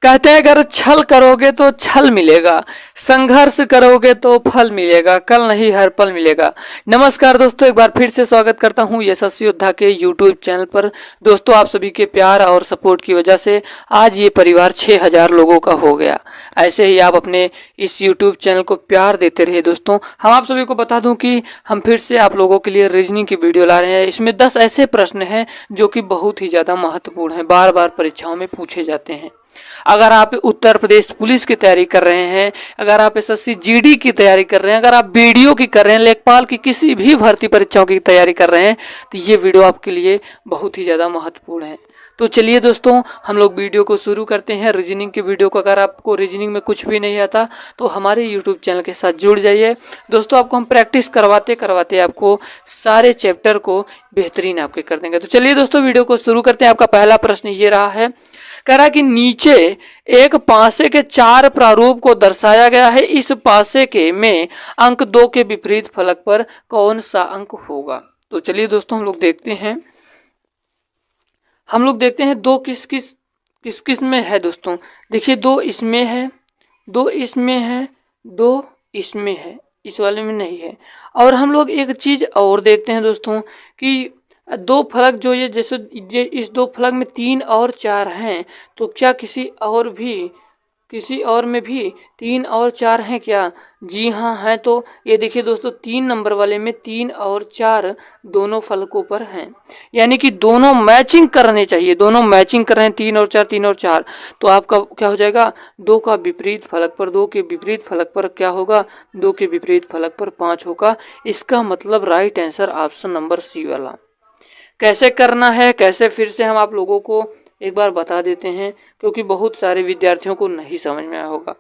कहते हैं अगर छल करोगे तो छल मिलेगा, संघर्ष करोगे तो फल मिलेगा, कल नहीं हर पल मिलेगा। नमस्कार दोस्तों, एक बार फिर से स्वागत करता हूं यशस्वी योद्धा के यूट्यूब चैनल पर। दोस्तों, आप सभी के प्यार और सपोर्ट की वजह से आज ये परिवार 6000 लोगों का हो गया। ऐसे ही आप अपने इस यूट्यूब चैनल को प्यार देते रहिए। दोस्तों, हम आप सभी को बता दूं कि हम फिर से आप लोगों के लिए रीजनिंग की वीडियो ला रहे हैं। इसमें 10 ऐसे प्रश्न हैं जो कि बहुत ही ज़्यादा महत्वपूर्ण हैं, बार बार परीक्षाओं में पूछे जाते हैं। अगर आप उत्तर प्रदेश पुलिस की तैयारी कर रहे हैं, अगर आप एसएससी जीडी की तैयारी कर रहे हैं, अगर आप बीडीओ की कर रहे हैं, लेखपाल की किसी भी भर्ती परीक्षाओं की तैयारी कर रहे हैं, तो ये वीडियो आपके लिए बहुत ही ज़्यादा महत्वपूर्ण है। तो चलिए दोस्तों, हम लोग वीडियो को शुरू करते हैं। रीजनिंग की वीडियो को अगर आपको रीजनिंग में कुछ भी नहीं आता तो हमारे यूट्यूब चैनल के साथ जुड़ जाइए। दोस्तों, आपको हम प्रैक्टिस करवाते करवाते आपको सारे चैप्टर को बेहतरीन आपके कर देंगे। तो चलिए दोस्तों, वीडियो को शुरू करते हैं। आपका पहला प्रश्न ये रहा है, कह रहा है कि नीचे एक पासे के 4 प्रारूप को दर्शाया गया है। इस पासे के में अंक 2 के विपरीत फलक पर कौन सा अंक होगा। तो चलिए दोस्तों, हम लोग देखते हैं दो किस में है। दोस्तों देखिए, 2 इसमें है, 2 इसमें है, 2 इसमें है, इस वाले में नहीं है। और हम लोग एक चीज और देखते हैं दोस्तों कि 2 फलक जो ये जैसे ये इस 2 फलक में 3 और 4 हैं, तो क्या किसी और में भी 3 और 4 हैं क्या? जी हाँ है। तो ये देखिए दोस्तों, 3 नंबर वाले में 3 और 4 दोनों फलकों पर हैं, यानी कि दोनों मैचिंग करने चाहिए। दोनों मैचिंग कर रहे हैं, 3 और 4, 3 और 4। तो आपका क्या हो जाएगा, 2 का विपरीत फलक पर 2 के विपरीत फलक पर क्या होगा, 2 के विपरीत फलक पर 5 होगा। इसका मतलब right answer option number C वाला। कैसे करना है, कैसे फिर से हम आप लोगों को एक बार बता देते हैं, क्योंकि बहुत सारे विद्यार्थियों को नहीं समझ में आया होगा।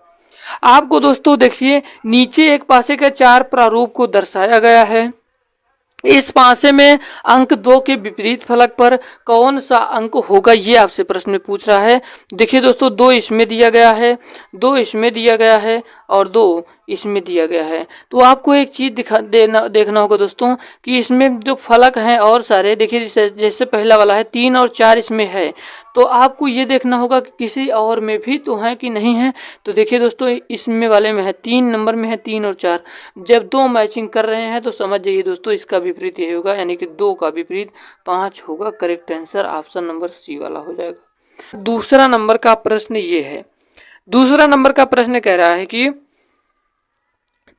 आपको दोस्तों देखिए, नीचे एक पासे के 4 प्रारूप को दर्शाया गया है। इस पासे में अंक 2 के विपरीत फलक पर कौन सा अंक होगा, ये आपसे प्रश्न में पूछ रहा है। देखिए दोस्तों, 2 इसमें दिया गया है, 2 इसमें दिया गया है और 2 इसमें दिया गया है। तो आपको एक चीज देखना होगा दोस्तों कि इसमें जो फलक हैं और सारे देखिए, जैसे पहला वाला है 3 और 4 इसमें है, तो आपको ये देखना होगा कि किसी और में भी तो है कि नहीं है। तो देखिए दोस्तों, इसमें वाले में है, 3 नंबर में है 3 और 4। जब 2 मैचिंग कर रहे हैं तो समझ जाइए दोस्तों, इसका विपरीत यही होगा, यानी कि 2 का विपरीत 5 होगा। Correct answer option number C वाला हो जाएगा। दूसरा नंबर का प्रश्न ये है, दूसरा नंबर का प्रश्न कह रहा है कि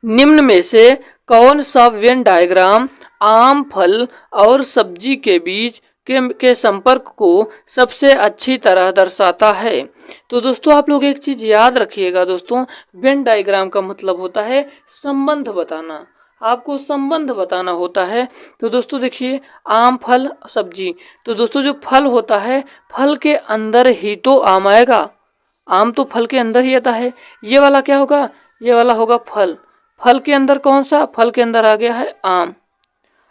निम्न में से कौन सा वेन डायग्राम आम, फल और सब्जी के बीच के संपर्क को सबसे अच्छी तरह दर्शाता है। तो दोस्तों, आप लोग एक चीज याद रखिएगा दोस्तों, वेन डायग्राम का मतलब होता है संबंध बताना। आपको संबंध बताना होता है। तो दोस्तों देखिए, आम, फल, सब्जी। तो दोस्तों, जो फल होता है, फल के अंदर ही तो आम आएगा। आम तो फल के अंदर ही आता है। ये वाला क्या होगा, ये वाला होगा फल। फल के अंदर कौन सा, फल के अंदर आ गया है आम।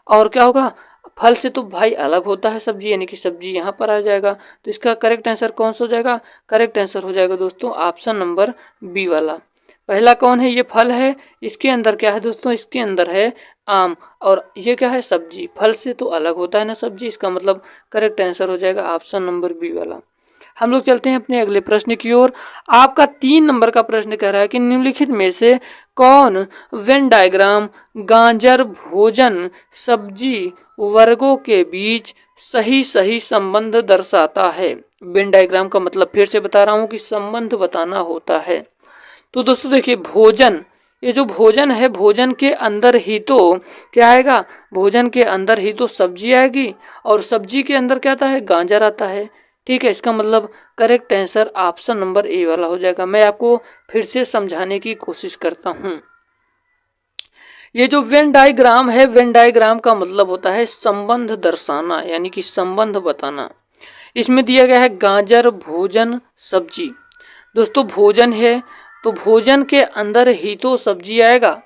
और क्या होगा, फल से तो भाई अलग होता है सब्जी, यानी कि सब्जी यहाँ पर आ जाएगा। तो इसका करेक्ट आंसर कौन सा हो जाएगा, करेक्ट आंसर हो जाएगा दोस्तों ऑप्शन नंबर बी वाला। पहला कौन है, ये फल है, इसके अंदर क्या है दोस्तों, इसके अंदर है आम। और ये क्या है, सब्जी। फल से तो अलग होता है ना सब्जी, इसका मतलब करेक्ट आंसर हो जाएगा ऑप्शन नंबर बी वाला। हम लोग चलते हैं अपने अगले प्रश्न की ओर। आपका 3 नंबर का प्रश्न कह रहा है कि निम्नलिखित में से कौन वेन डायग्राम गाजर, भोजन, सब्जी वर्गों के बीच सही सही संबंध दर्शाता है। वेन डायग्राम का मतलब फिर से बता रहा हूं कि संबंध बताना होता है। तो दोस्तों देखिए, भोजन, ये जो भोजन है, भोजन के अंदर ही तो क्या आएगा, भोजन के अंदर ही तो सब्जी आएगी, और सब्जी के अंदर क्या आता है, गाजर आता है। ठीक है, इसका मतलब correct answer option number A वाला हो जाएगा। मैं आपको फिर से समझाने की कोशिश करता हूं। ये जो वेन डायग्राम है, वेन डायग्राम का मतलब होता है संबंध दर्शाना, यानी कि संबंध बताना। इसमें दिया गया है गाजर, भोजन, सब्जी। दोस्तों, भोजन है तो भोजन के अंदर ही तो सब्जी आएगा,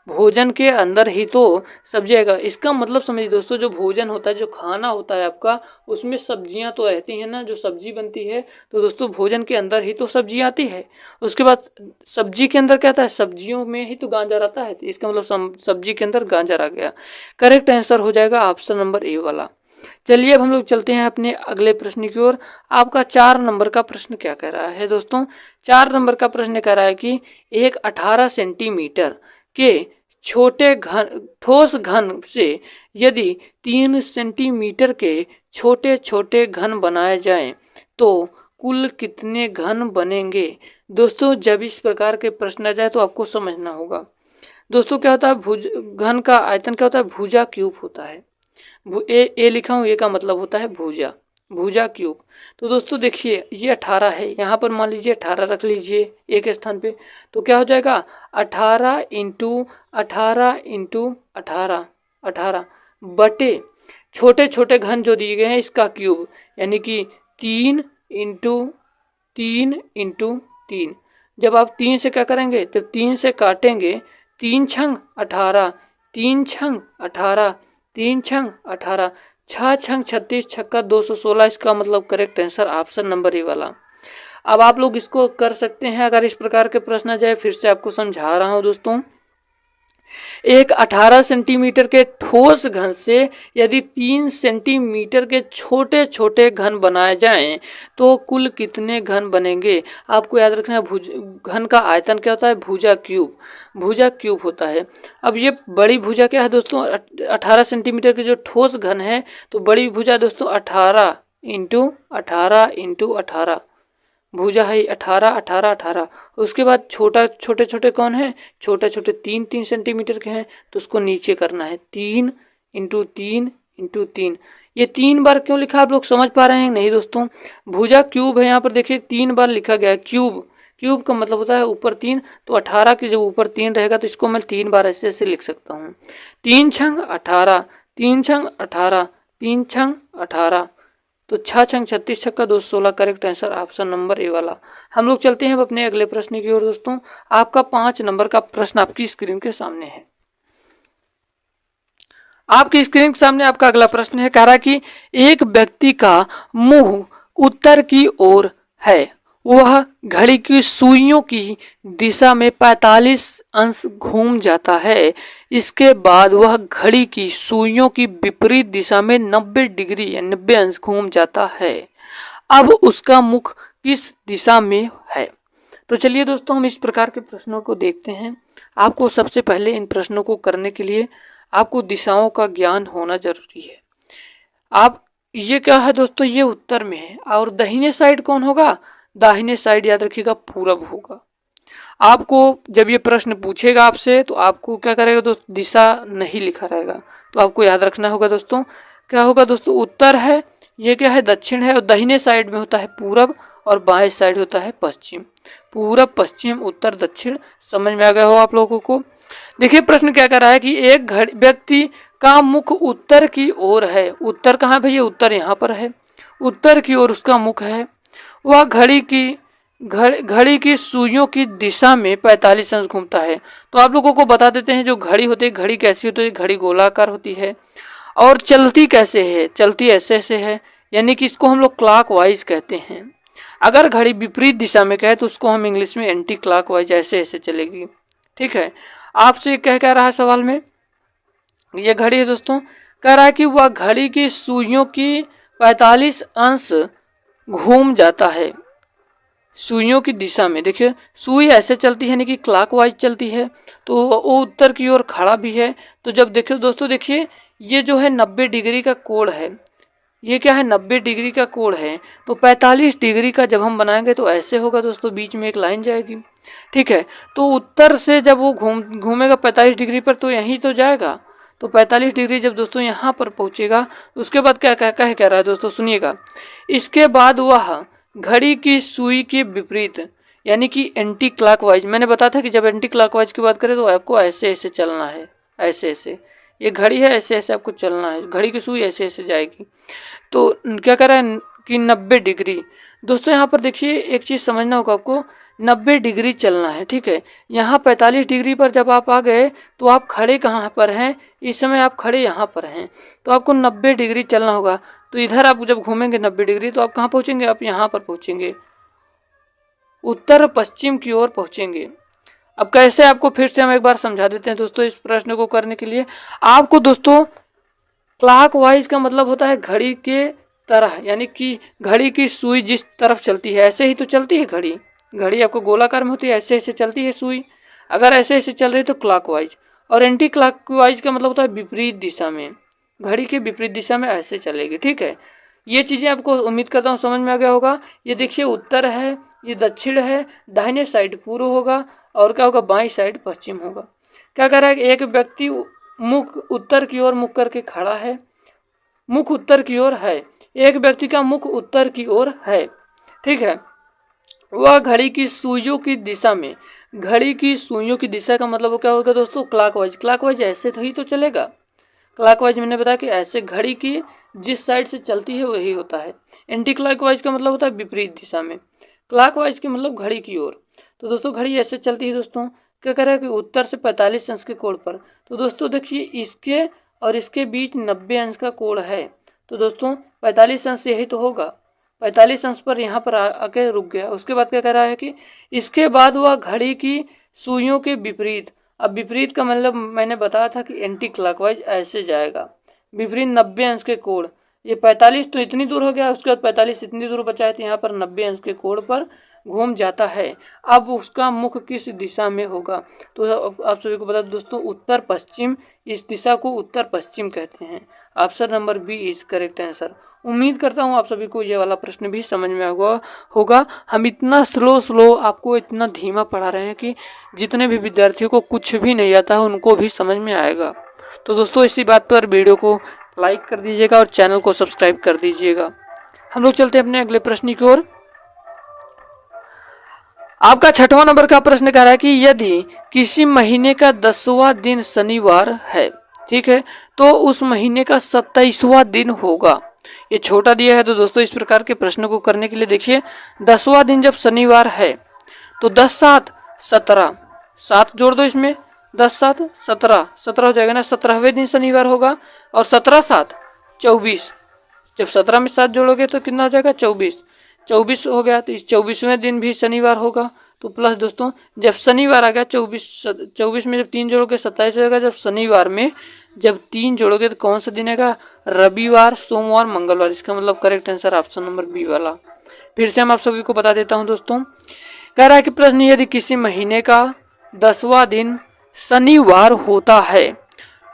भोजन के अंदर ही तो सब्जी आएगा। इसका मतलब समझिए दोस्तों, जो भोजन होता है, जो खाना होता है आपका, उसमें सब्जियां तो रहती हैं ना, जो सब्जी बनती है। तो दोस्तों, भोजन के अंदर ही तो सब्जी आती है। उसके बाद सब्जी के अंदर क्या आता है, सब्जियों में ही तो गाजर आता है। तो इसका मतलब सब्जी के अंदर गाजर आ गया। करेक्ट आंसर हो जाएगा ऑप्शन नंबर ए वाला। चलिए अब हम लोग चलते हैं अपने अगले प्रश्न की ओर। आपका 4 नंबर का प्रश्न क्या कह रहा है दोस्तों? 4 नंबर का प्रश्न कह रहा है कि एक 18 सेंटीमीटर के छोटे घन ठोस घन से यदि 3 सेंटीमीटर के छोटे छोटे घन बनाए जाएं तो कुल कितने घन बनेंगे? दोस्तों जब इस प्रकार के प्रश्न आ जाए तो आपको समझना होगा। दोस्तों क्या होता है, भुज घन का आयतन क्या होता है? भुजा क्यूब होता है। ए लिखा हूँ, ए का मतलब होता है भुजा, भुजा क्यूब। तो दोस्तों देखिए ये 18 है, यहाँ पर मान लीजिए 18 रख लीजिए एक स्थान पे, तो क्या हो जाएगा 18 इंटू 18 इंटू 18 18 बटे छोटे छोटे घन जो दिए गए हैं इसका क्यूब, यानी कि 3 इंटू 3 इंटू 3। जब आप 3 से क्या करेंगे तो 3 से काटेंगे, 3 छंग 18, 3 छंग 18, 3 छंग 18, 6 छंग 36, छक्का 216। इसका मतलब correct answer option number A वाला। अब आप लोग इसको कर सकते हैं अगर इस प्रकार के प्रश्न आ जाए। फिर से आपको समझा रहा हूं दोस्तों, एक 18 सेंटीमीटर के ठोस घन से यदि 3 सेंटीमीटर के छोटे छोटे घन बनाए जाएं तो कुल कितने घन बनेंगे? आपको याद रखना है घन का आयतन क्या होता है? भुजा क्यूब, भुजा क्यूब होता है। अब ये बड़ी भुजा क्या है दोस्तों? 18 सेंटीमीटर के जो ठोस घन है तो बड़ी भुजा दोस्तों 18 इंटू 18 इंटू 18 भुजा है 18 18 18। उसके बाद छोटे छोटे कौन है? छोटे छोटे 3 सेंटीमीटर के हैं तो उसको नीचे करना है 3 इंटू 3 इंटू 3। ये 3 बार क्यों लिखा, आप लोग समझ पा रहे हैं नहीं दोस्तों? भुजा क्यूब है, यहाँ पर देखिए 3 बार लिखा गया है। क्यूब, क्यूब का मतलब होता है ऊपर 3, तो 18 के जो ऊपर 3 रहेगा तो इसको मैं 3 बार ऐसे ऐसे लिख सकता हूँ। 3 छंग 18, 3 छंग 18, 3 छंग 18, तो 6 छंग 36, छक्का 216। Correct answer option number A वाला। हम लोग चलते हैं अब अपने अगले प्रश्न की ओर दोस्तों। आपका 5 नंबर का प्रश्न आपकी स्क्रीन के सामने है। आपकी स्क्रीन के सामने आपका अगला प्रश्न है, कह रहा है कि एक व्यक्ति का मुंह उत्तर की ओर है, वह घड़ी की सुइयों की दिशा में 45 अंश घूम जाता है। इसके बाद वह घड़ी की सुइयों की विपरीत दिशा में 90 डिग्री या 90 अंश घूम जाता है। अब उसका मुख किस दिशा में है? तो चलिए दोस्तों हम इस प्रकार के प्रश्नों को देखते हैं। आपको सबसे पहले इन प्रश्नों को करने के लिए आपको दिशाओं का ज्ञान होना जरूरी है। आप ये क्या है दोस्तों, ये उत्तर में है और दाहिने साइड कौन होगा? दाहिने साइड याद रखिएगा पूरब होगा। आपको जब ये प्रश्न पूछेगा आपसे तो आपको क्या करेगा दोस्तों, दिशा नहीं लिखा रहेगा, तो आपको याद रखना होगा दोस्तों क्या होगा दोस्तों, उत्तर है, ये क्या है दक्षिण है, और दाहिने साइड में होता है पूरब और बाएं साइड होता है पश्चिम। पूरब पश्चिम उत्तर दक्षिण, समझ में आ गया हो आप लोगों को? देखिए प्रश्न क्या कर रहा है कि एक व्यक्ति का मुख उत्तर की ओर है। उत्तर कहाँ भैया? उत्तर यहाँ पर है, उत्तर की ओर उसका मुख है। वह घड़ी की सुइयों की दिशा में 45 अंश घूमता है। तो आप लोगों को बता देते हैं जो घड़ी होती है, घड़ी कैसी होती है? घड़ी गोलाकार होती है। और चलती कैसे है? चलती ऐसे ऐसे है, यानी कि इसको हम लोग क्लॉकवाइज कहते हैं। अगर घड़ी विपरीत दिशा में कहे तो उसको हम इंग्लिश में एंटी क्लॉकवाइज, ऐसे ऐसे चलेगी। ठीक है, आपसे क्या रहा है सवाल में? ये घड़ी है दोस्तों, कह रहा है कि वह घड़ी की सुइयों की 45 अंश घूम जाता है, सुइयों की दिशा में। देखिए सुई ऐसे चलती है, यानी कि क्लॉकवाइज चलती है, तो वो उत्तर की ओर खड़ा भी है। तो जब देखिए दोस्तों, देखिए ये जो है 90 डिग्री का कोण है, ये क्या है 90 डिग्री का कोण है, तो 45 डिग्री का जब हम बनाएंगे तो ऐसे होगा दोस्तों, बीच में एक लाइन जाएगी। ठीक है, तो उत्तर से जब वो घूमेगा 45 डिग्री पर तो यहीं तो जाएगा, तो 45 डिग्री जब दोस्तों यहाँ पर पहुँचेगा उसके बाद क्या कह रहा है दोस्तों, सुनिएगा। इसके बाद वह घड़ी की सुई के विपरीत, यानी कि एंटी क्लॉकवाइज, मैंने बताया था कि जब एंटी क्लॉकवाइज की बात करें तो आपको ऐसे ऐसे चलना है, ऐसे ऐसे, ये घड़ी है ऐसे ऐसे आपको चलना है, घड़ी की सुई ऐसे ऐसे जाएगी। तो क्या कर रहा है कि 90 डिग्री। दोस्तों यहाँ पर देखिए एक चीज़ समझना होगा आपको, 90 डिग्री चलना है। ठीक है, यहाँ 45 डिग्री पर जब आप आ गए तो आप खड़े कहाँ पर हैं? इस समय आप खड़े यहाँ पर हैं, तो आपको 90 डिग्री चलना होगा। तो इधर आप जब घूमेंगे 90 डिग्री तो आप कहाँ पहुँचेंगे? आप यहाँ पर पहुँचेंगे, उत्तर पश्चिम की ओर पहुँचेंगे। अब कैसे, आपको फिर से हम एक बार समझा देते हैं दोस्तों। इस प्रश्न को करने के लिए आपको दोस्तों क्लॉकवाइज का मतलब होता है घड़ी के तरह, यानी कि घड़ी की सुई जिस तरफ चलती है ऐसे ही तो चलती है घड़ी। घड़ी आपको गोलाकार में होती है, ऐसे ऐसे चलती है सुई, अगर ऐसे ऐसे चल रही है तो क्लॉकवाइज। और एंटी क्लॉकवाइज का मतलब होता है विपरीत दिशा में, घड़ी के विपरीत दिशा में ऐसे चलेगी। ठीक है, ये चीज़ें आपको उम्मीद करता हूँ समझ में आ गया होगा। ये देखिए उत्तर है, ये दक्षिण है, दाहिने साइड पूर्व होगा और क्या होगा, बाईं साइड पश्चिम होगा। क्या कह रहा है कि एक व्यक्ति मुख उत्तर की ओर मुख करके खड़ा है, मुख उत्तर की ओर है, एक व्यक्ति का मुख उत्तर की ओर है। ठीक है, वह घड़ी की सुइयों की दिशा में, घड़ी की सुइयों की दिशा का मतलब वो क्या होगा दोस्तों, क्लॉकवाइज। क्लॉकवाइज ऐसे तो ही तो चलेगा, क्लॉकवाइज मैंने बताया कि ऐसे घड़ी की जिस साइड से चलती है वही होता है। एंटी क्लॉकवाइज का मतलब होता है विपरीत दिशा में, क्लॉकवाइज के मतलब घड़ी की ओर। तो दोस्तों घड़ी ऐसे चलती है दोस्तों, क्या कह रहा है कि उत्तर से 45 अंश के कोण पर। तो दोस्तों देखिए इसके और इसके बीच 90 अंश का कोण है, तो दोस्तों 45 अंश यही तो होगा, 45 अंश पर यहाँ पर आके रुक गया। उसके बाद क्या कह रहा है कि इसके बाद वह घड़ी की सुइयों के विपरीत, अब विपरीत का मतलब मैंने बताया था कि एंटी क्लॉकवाइज ऐसे जाएगा, विपरीत 90 अंश के कोण। ये 45 तो इतनी दूर हो गया, उसके बाद 45 इतनी दूर बचा है, तो यहाँ पर 90 अंश के कोण पर घूम जाता है। अब उसका मुख किस दिशा में होगा, तो आप सभी को बता दो दोस्तों, उत्तर पश्चिम, इस दिशा को उत्तर पश्चिम कहते हैं। Option number B is correct answer. उम्मीद करता हूँ आप सभी को ये वाला प्रश्न भी समझ में होगा। हम इतना स्लो आपको इतना धीमा पढ़ा रहे हैं कि जितने भी विद्यार्थियों को कुछ भी नहीं आता है उनको भी समझ में आएगा। तो दोस्तों इसी बात पर वीडियो को लाइक कर दीजिएगा और चैनल को सब्सक्राइब कर दीजिएगा। हम लोग चलते हैं अपने अगले प्रश्न की ओर। आपका 6वां नंबर का प्रश्न कह रहा है कि यदि किसी महीने का 10वां दिन शनिवार है, ठीक है, तो उस महीने का 27वां दिन होगा। ये छोटा दिया है, तो दोस्तों इस प्रकार के प्रश्न को करने के लिए देखिए 10वां दिन जब शनिवार है तो 10 7 17, 7 जोड़ दो इसमें, 10 7 17, 17 हो जाएगा ना, 17वें दिन शनिवार होगा। और 17 7 24, जब 17 में 7 जोड़ोगे तो कितना हो जाएगा, 24, 24 हो गया। तो इस 24वें दिन भी शनिवार होगा। तो प्लस दोस्तों जब शनिवार आ गया 24 में जब 3 जोड़ोगे 27 हो जाएगा। जब शनिवार में जब 3 जोड़ोगे तो कौन सा दिन आएगा, रविवार, सोमवार, मंगलवार। इसका मतलब correct answer option number B वाला। फिर से हम आप सभी को बता देता हूं दोस्तों, कह रहा है कि प्रश्न यदि किसी महीने का 10वां दिन शनिवार होता है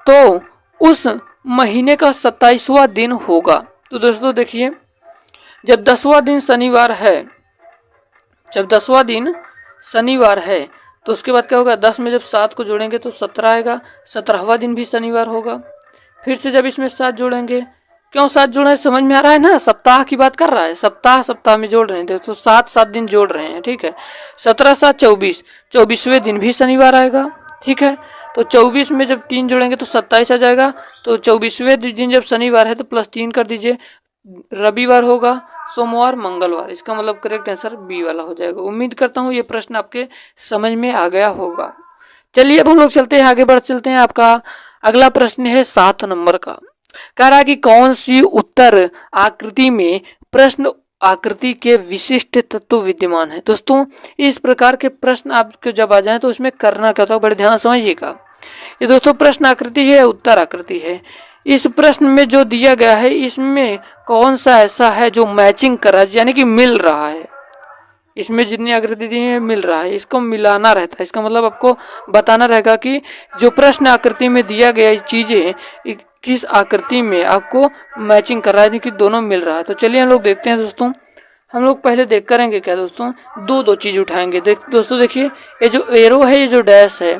तो उस महीने का 27वां दिन होगा। तो दोस्तों देखिए जब 10वां दिन शनिवार है, जब 10वां दिन शनिवार है तो उसके बाद क्या होगा, 10 में जब 7 को जोड़ेंगे तो 17 आएगा, 17वां दिन भी शनिवार होगा। फिर से जब इसमें 7 जोड़ेंगे, क्यों 7 जोड़ रहे हैं, समझ में आ रहा है ना, सप्ताह की बात कर रहा है, सप्ताह सप्ताह में जोड़ रहे हैं, तो 7 दिन जोड़ रहे हैं। ठीक है, 17 7 24, 24वें दिन भी शनिवार आएगा। ठीक है, तो 24 में जब 3 जोड़ेंगे तो 27 आ जाएगा। तो 24वें दिन जब शनिवार है तो प्लस 3 कर दीजिए, रविवार होगा, सोमवार, मंगलवार। इसका मतलब करेक्ट आंसर बी वाला हो जाएगा। उम्मीद करता हूँ ये प्रश्न आपके समझ में आ गया होगा। चलिए अब हम लोग चलते हैं आगे बढ़ चलते हैं। आपका अगला प्रश्न है 7 नंबर का, कह रहा है कि कौन सी उत्तर आकृति में प्रश्न आकृति के विशिष्ट तत्व विद्यमान है। दोस्तों इस प्रकार के प्रश्न आपको जब आ जाए तो उसमें करना क्या होता है, बड़े ध्यान समझिएगा। ये दोस्तों प्रश्न आकृति है, उत्तर आकृति है। इस प्रश्न में जो दिया गया है इसमें कौन सा ऐसा है जो मैचिंग कर रहा है, यानी कि मिल रहा है। इसमें जितनी आकृति दी है मिल रहा है, इसको मिलाना रहता है। इसका मतलब आपको बताना रहेगा कि जो प्रश्न आकृति में दिया गया चीजें किस आकृति में आपको मैचिंग कर रहा है, कि दोनों मिल रहा है। तो चलिए हम लोग देखते हैं दोस्तों। हम लोग पहले देख करेंगे क्या दोस्तों, दो चीज उठाएंगे। दोस्तों देखिए ये जो एरो है, ये जो डैश है,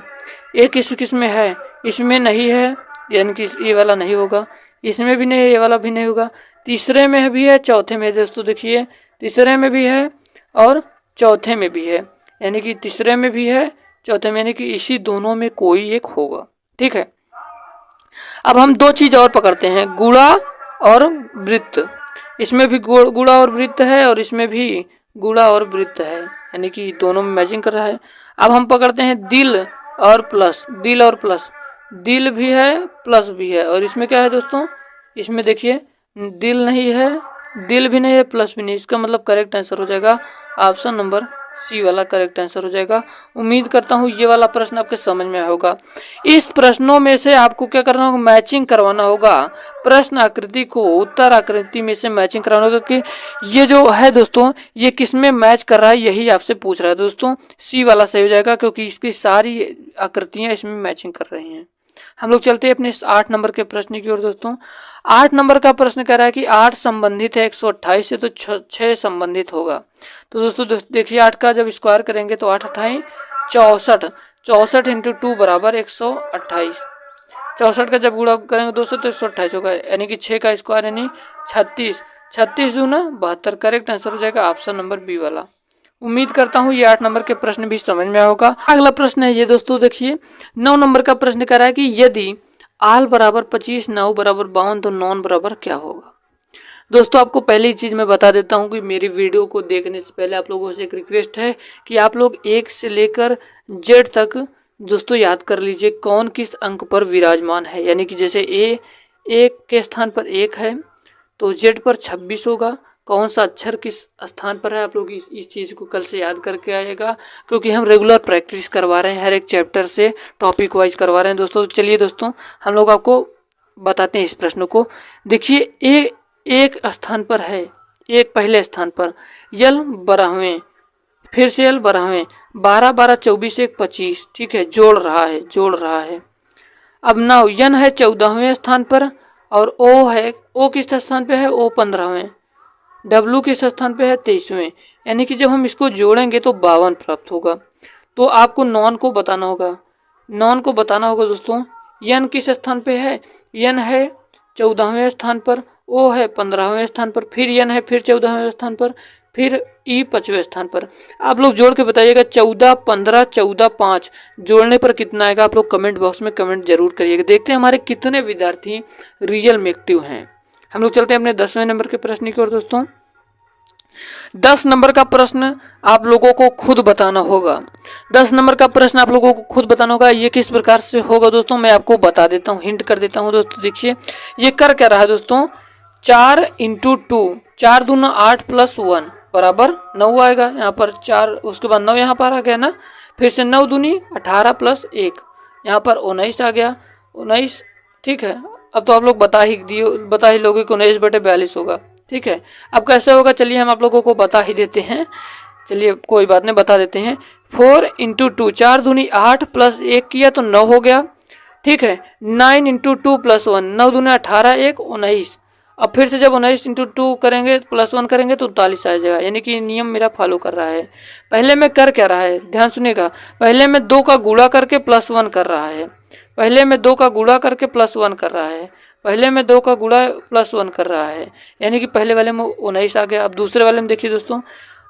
ये किस में है, इसमें नहीं है, यानी कि ये वाला नहीं होगा, इसमें भी नहीं है, ये वाला भी नहीं होगा, तीसरे में भी है, चौथे में दोस्तों देखिए तीसरे में भी है और चौथे में भी है, यानी कि तीसरे में भी है, चौथे में, यानी कि इसी दोनों में कोई एक होगा। ठीक है, अब हम दो चीज और पकड़ते हैं, गुणा और वृत्त। इसमें भी गुणा और वृत्त है और इसमें भी गुणा और वृत्त है, यानी कि दोनों में मैचिंग कर रहा है। अब हम पकड़ते हैं दिल और प्लस, दिल और प्लस, दिल भी है प्लस भी है। और इसमें क्या है दोस्तों, इसमें देखिए दिल नहीं है, दिल भी नहीं है, प्लस भी नहीं। इसका मतलब करेक्ट आंसर हो जाएगा ऑप्शन नंबर सी वाला करेक्ट आंसर हो जाएगा। उम्मीद करता हूँ ये वाला प्रश्न आपके समझ में होगा। इस प्रश्नों में से आपको क्या करना होगा, मैचिंग करवाना होगा। प्रश्न आकृति को उत्तर आकृति में से मैचिंग कराना होगा कि ये जो है दोस्तों ये किस में मैच कर रहा है, यही आपसे पूछ रहा है दोस्तों। सी वाला सही हो जाएगा क्योंकि इसकी सारी आकृतियां इसमें मैचिंग कर रही हैं। हम लोग चलते हैं अपने 8 नंबर के प्रश्न की ओर दोस्तों। 8 नंबर का प्रश्न कह रहा है कि 8 संबंधित है 128 से, तो 6 संबंधित होगा। तो दोस्तों देखिए 8 का जब स्क्वायर करेंगे तो 8 अट्ठाई 64, 64 इंटू 2 बराबर 128। 64 का जब गुणा करेंगे दोस्तों तो 128 होगा, यानी कि 6 का स्क्वायर यानी 36, 36 दूना 72। करेक्ट आंसर हो जाएगा ऑप्शन नंबर बी वाला। उम्मीद करता हूँ ये 8 नंबर के प्रश्न भी समझ में होगा। अगला प्रश्न है ये दोस्तों, देखिए 9 नंबर का प्रश्न कह रहा है कि यदि आल बराबर 25, 9 बराबर 52 तो नॉन बराबर क्या होगा। दोस्तों आपको पहली चीज मैं बता देता हूँ कि मेरी वीडियो को देखने से पहले आप लोगों से एक रिक्वेस्ट है कि आप लोग 1 से लेकर जेड तक दोस्तों याद कर लीजिए कौन किस अंक पर विराजमान है। यानी कि जैसे ए 1 के स्थान पर 1 है तो जेड पर 26 होगा, कौन सा अक्षर किस स्थान पर है। आप लोग इस चीज़ को कल से याद करके आएगा क्योंकि हम रेगुलर प्रैक्टिस करवा रहे हैं, हर एक चैप्टर से टॉपिक वाइज करवा रहे हैं दोस्तों। चलिए दोस्तों हम लोग आपको बताते हैं इस प्रश्न को। देखिए ए 1 स्थान पर है, 1 पहले स्थान पर, यल 12वें, फिर से यल 12वें, 12 12 24 1 25, ठीक है, जोड़ रहा है। अब 9 यन है 14वें स्थान पर और ओ है, ओ किस स्थान पे है, ओ 15वें, डब्लू किस स्थान पे है 23वें, यानी कि जब हम इसको जोड़ेंगे तो 52 प्राप्त होगा। तो आपको नॉन को बताना होगा दोस्तों। यन किस स्थान पे है, यन है 14वें स्थान पर, ओ है 15वें स्थान पर, फिर यन है फिर 14वें स्थान पर, फिर ई 5वें स्थान पर। आप लोग जोड़ के बताइएगा 14 15 14 5 जोड़ने पर कितना आएगा। आप लोग कमेंट बॉक्स में कमेंट जरूर करिएगा। देखते हैं हमारे कितने विद्यार्थी रियल में एक्टिव हैं। हम लोग चलते हैं अपने 10वें नंबर के प्रश्न की ओर दोस्तों। 10 नंबर का प्रश्न आप लोगों को खुद बताना होगा। 10 नंबर का प्रश्न आप लोगों को खुद बताना होगा। ये किस प्रकार से होगा दोस्तों, मैं आपको बता देता हूँ, हिंट कर देता हूँ दोस्तों। देखिए ये कर क्या रहा है दोस्तों, 4 इंटू 2, 4 दूना 8 प्लस 1 बराबर 9 आएगा। यहाँ पर 4 उसके बाद 9 यहाँ पर आ गया ना, फिर से 9 दूनी 18 प्लस 1 यहाँ पर 19 आ गया, 19, ठीक है। अब तो आप लोग बता ही लोगे कि 19/42 होगा, ठीक है। अब कैसे होगा, चलिए हम आप लोगों को बता ही देते हैं। चलिए कोई बात नहीं, बता देते हैं। 4 इंटू 2, 4 दूनी 8 प्लस 1 किया तो 9 हो गया, ठीक है। 9 इंटू 2 प्लस 1, 9 दूनी 18 1 19। अब फिर से जब 19 इंटू 2 करेंगे प्लस 1 करेंगे तो 39 आ जाएगा। यानी कि नियम मेरा फॉलो कर रहा है। पहले में कर क्या रहा है, ध्यान सुनिएगा। पहले में 2 का गुणा करके प्लस 1 कर रहा है, पहले में 2 का गुणा करके प्लस 1 कर रहा है, पहले में 2 का गुणा प्लस 1 कर रहा है, यानी कि पहले वाले में 19 आ गया। अब दूसरे वाले में देखिए दोस्तों,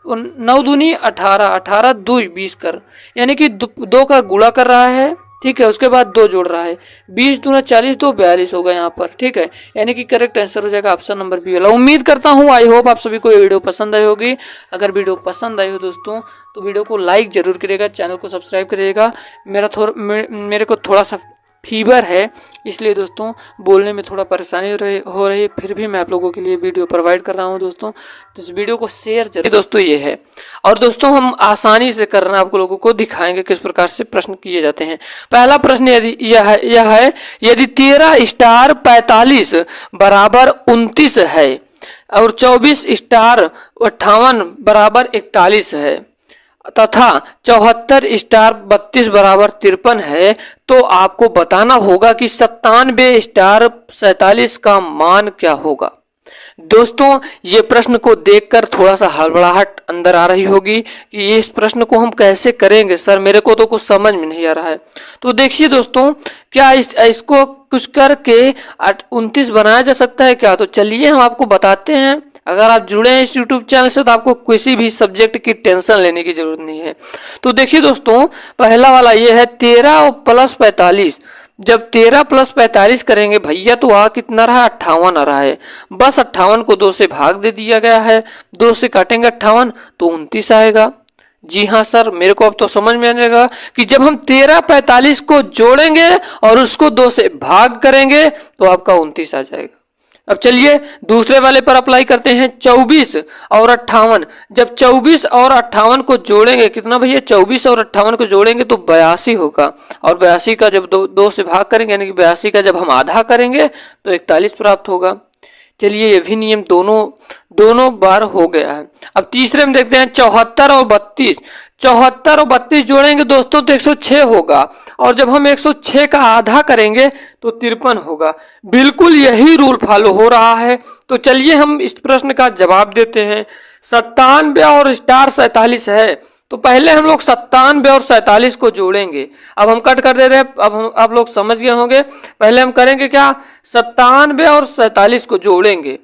9 दूनी 18, 18 2 20 कर, यानी कि 2 का गुणा कर रहा है, ठीक है, उसके बाद 2 जोड़ रहा है, 20 दूना 40 तो 42 होगा यहाँ पर, ठीक है। यानी कि करेक्ट आंसर हो जाएगा ऑप्शन नंबर बी वाला। उम्मीद करता हूँ, आई होप आप सभी को ये वीडियो पसंद आई होगी। अगर वीडियो पसंद आई हो दोस्तों तो वीडियो को लाइक जरूर करिएगा, चैनल को सब्सक्राइब करिएगा। मेरे को थोड़ा सा फीवर है, इसलिए दोस्तों बोलने में थोड़ा परेशानी हो रही है, फिर भी मैं आप लोगों के लिए वीडियो प्रोवाइड कर रहा हूं दोस्तों। तो इस वीडियो को शेयर जरूर दोस्तों, ये है। और दोस्तों हम आसानी से करना आप लोगों को दिखाएंगे किस प्रकार से प्रश्न किए जाते हैं। पहला प्रश्न यह है, यदि 13 स्टार 45 बराबर 29 है और 24 स्टार 58 बराबर 41 है तथा 74 स्टार 32 बराबर 53 है, तो आपको बताना होगा कि 97 स्टार 47 का मान क्या होगा। दोस्तों ये प्रश्न को देखकर थोड़ा सा हड़बड़ाहट अंदर आ रही होगी कि इस प्रश्न को हम कैसे करेंगे सर, मेरे को तो कुछ समझ में नहीं आ रहा है। तो देखिए दोस्तों, क्या इसको कुछ करके 29 बनाया जा सकता है क्या? तो चलिए हम आपको बताते हैं। अगर आप जुड़े हैं इस YouTube चैनल से तो आपको किसी भी सब्जेक्ट की टेंशन लेने की जरूरत नहीं है। तो देखिए दोस्तों, पहला वाला ये है 13 प्लस 45। जब 13 प्लस 45 करेंगे भैया तो आ कितना रहा, 58 आ रहा है। बस 58 को 2 से भाग दे दिया गया है, 2 से काटेंगे 58 तो 29 आएगा। जी हाँ सर, मेरे को अब तो समझ में आने लगा कि जब हम 13 45 को जोड़ेंगे और उसको 2 से भाग करेंगे तो आपका 29 आ जाएगा। अब चलिए दूसरे वाले पर अप्लाई करते हैं। 24 और 58, जब 24 और 58 को जोड़ेंगे, कितना भैया, 24 और 58 को जोड़ेंगे तो 82 होगा। और 82 का जब दो से भाग करेंगे, यानी कि 82 का जब हम आधा करेंगे तो 41 प्राप्त होगा। चलिए ये भी नियम दोनों बार हो गया है। अब तीसरे में देखते हैं 74 और 32। 74 और 32 जोड़ेंगे दोस्तों तो 106 होगा, और जब हम 106 का आधा करेंगे तो 53 होगा। बिल्कुल यही रूल फॉलो हो रहा है। तो चलिए हम इस प्रश्न का जवाब देते हैं। 97 और स्टार 47 है, तो पहले हम लोग 97 और 47 को जोड़ेंगे। अब हम कट कर दे रहे हैं, अब हम आप लोग समझ गए होंगे। पहले हम करेंगे क्या, 97 और 47 को जोड़ेंगे।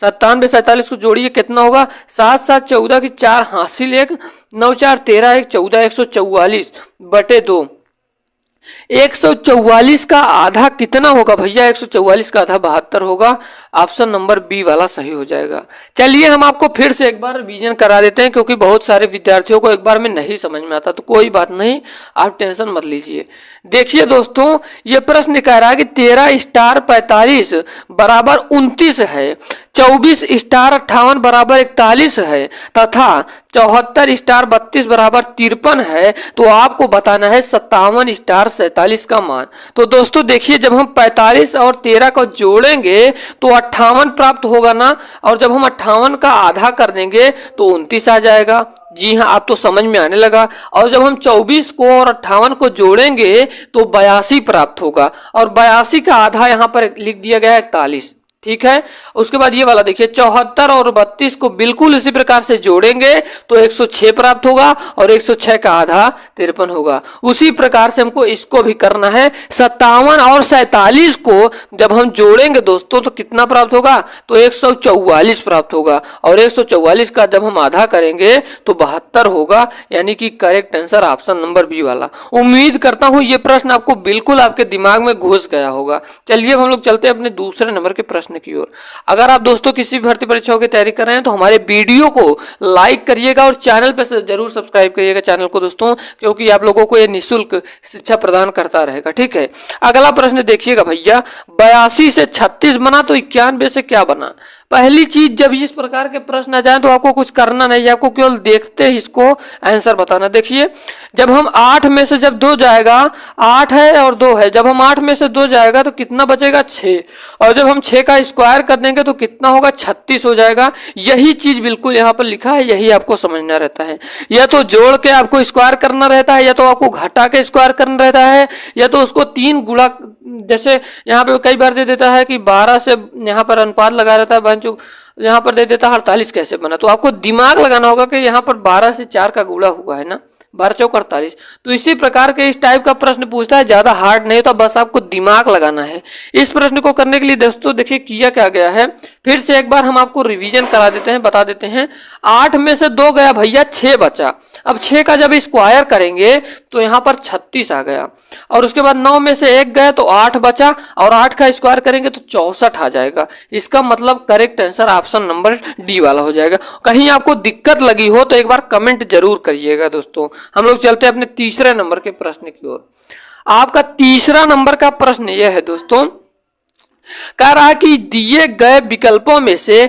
97 47 को जोड़िए, कितना होगा, 7 7 14 की 4 हासिल 1, 9 4 13 1 14, 144 बटे 2। 144 का आधा कितना होगा भैया, 144 का आधा 72 होगा। ऑप्शन नंबर बी वाला सही हो जाएगा। चलिए हम आपको फिर से एक बार रिवीजन करा देते हैं, क्योंकि बहुत सारे विद्यार्थियों को एक बार में नहीं समझ में आता, तो कोई बात नहीं, आप टेंशन मत लीजिए। देखिए दोस्तों, ये प्रश्न कह रहा है कि 13 स्टार 45 बराबर 29 है, 24 स्टार 58 बराबर 41 है, तथा 74 स्टार 32 बराबर 53 है। तो आपको बताना है 57 स्टार 47 का मान। तो दोस्तों देखिए, जब हम 45 और 13 को जोड़ेंगे तो 58 प्राप्त होगा ना, और जब हम 58 का आधा कर देंगे तो 29 आ जाएगा। जी हाँ, आप तो समझ में आने लगा। और जब हम 24 को और 58 को जोड़ेंगे तो 82 प्राप्त होगा, और 82 का आधा यहाँ पर लिख दिया गया है 41। ठीक है, उसके बाद ये वाला देखिए, 74 और 32 को बिल्कुल इसी प्रकार से जोड़ेंगे तो 106 प्राप्त होगा, और 106 का आधा 53 होगा। उसी प्रकार से हमको इसको भी करना है। 57 और 47 को जब हम जोड़ेंगे दोस्तों तो कितना प्राप्त होगा, तो 144 प्राप्त होगा, और 144 का जब हम आधा करेंगे तो 72 होगा। यानी कि correct answer option number B वाला। उम्मीद करता हूं ये प्रश्न आपको बिल्कुल आपके दिमाग में घुस गया होगा। चलिए अब हम लोग चलते हैं अपने दूसरे नंबर के प्रश्न की ओर। अगर आप दोस्तों किसी भी भर्ती परीक्षाओं की तैयारी कर रहे हैं तो हमारे वीडियो को लाइक करिएगा, और चैनल पर जरूर सब्सक्राइब करिएगा चैनल को दोस्तों, क्योंकि आप लोगों को ये निःशुल्क शिक्षा प्रदान करता रहेगा। ठीक है, अगला प्रश्न देखिएगा भैया, 82 से 36 बना तो 91 से क्या बना। पहली चीज, जब इस प्रकार के प्रश्न आ जाए तो आपको कुछ करना नहीं, आपको केवल देखते ही इसको आंसर बताना। देखिए, जब हम 8 में से जब 2 जाएगा, 8 है और 2 है, जब हम 8 में से 2 जाएगा तो कितना बचेगा, 6, और जब हम 6 का स्क्वायर कर देंगे तो कितना होगा, 36 हो जाएगा। यही चीज बिल्कुल यहाँ पर लिखा है, यही आपको समझना रहता है। या तो जोड़ के आपको स्क्वायर करना रहता है, या तो आपको घटा के स्क्वायर करना रहता है, या तो उसको 3 गुणा, जैसे यहाँ पे कई बार दे देता है कि 12 से यहाँ पर अनुपात लगा रहता है, यहाँ पर दे देता है 48 कैसे बना। तो आपको दिमाग लगाना होगा कि यहाँ पर 12 से 4 का गुणा हुआ है ना, 12 चौक 48। तो इसी प्रकार के इस टाइप का प्रश्न पूछता है, ज्यादा हार्ड नहीं, तो बस आपको दिमाग लगाना है। इस प्रश्न को करने के लिए दोस्तों देखिए किया क्या गया है, फिर से एक बार हम आपको रिवीजन करा देते हैं, बता देते हैं। 8 में से 2 गया भैया, 6 बचा। अब 6 का जब स्क्वायर करेंगे तो यहाँ पर 36 आ गया, और उसके बाद 9 में से 1 गया तो 8 बचा, और 8 का स्क्वायर करेंगे तो 64 आ जाएगा। इसका मतलब correct answer option number D वाला हो जाएगा। कहीं आपको दिक्कत लगी हो तो एक बार कमेंट जरूर करिएगा दोस्तों। हम लोग चलते हैं अपने तीसरे नंबर के प्रश्न की ओर। आपका तीसरा नंबर का प्रश्न यह है दोस्तों, कह रहा है कि दिए गए विकल्पों में से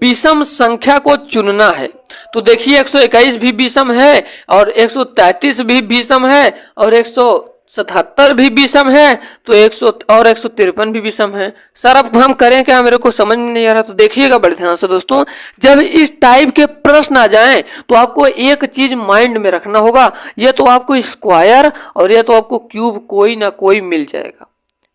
विषम संख्या को चुनना है। तो देखिए 121 भी विषम है, और 133 भी विषम है, और 177 भी विषम है, तो 100 और 153 भी विषम है। सर अब हम करें क्या, मेरे को समझ में नहीं आ रहा। तो देखिएगा बड़े ध्यान से दोस्तों, जब इस टाइप के प्रश्न आ जाएं तो आपको एक चीज माइंड में रखना होगा, या तो आपको स्क्वायर और या तो आपको क्यूब कोई ना कोई मिल जाएगा।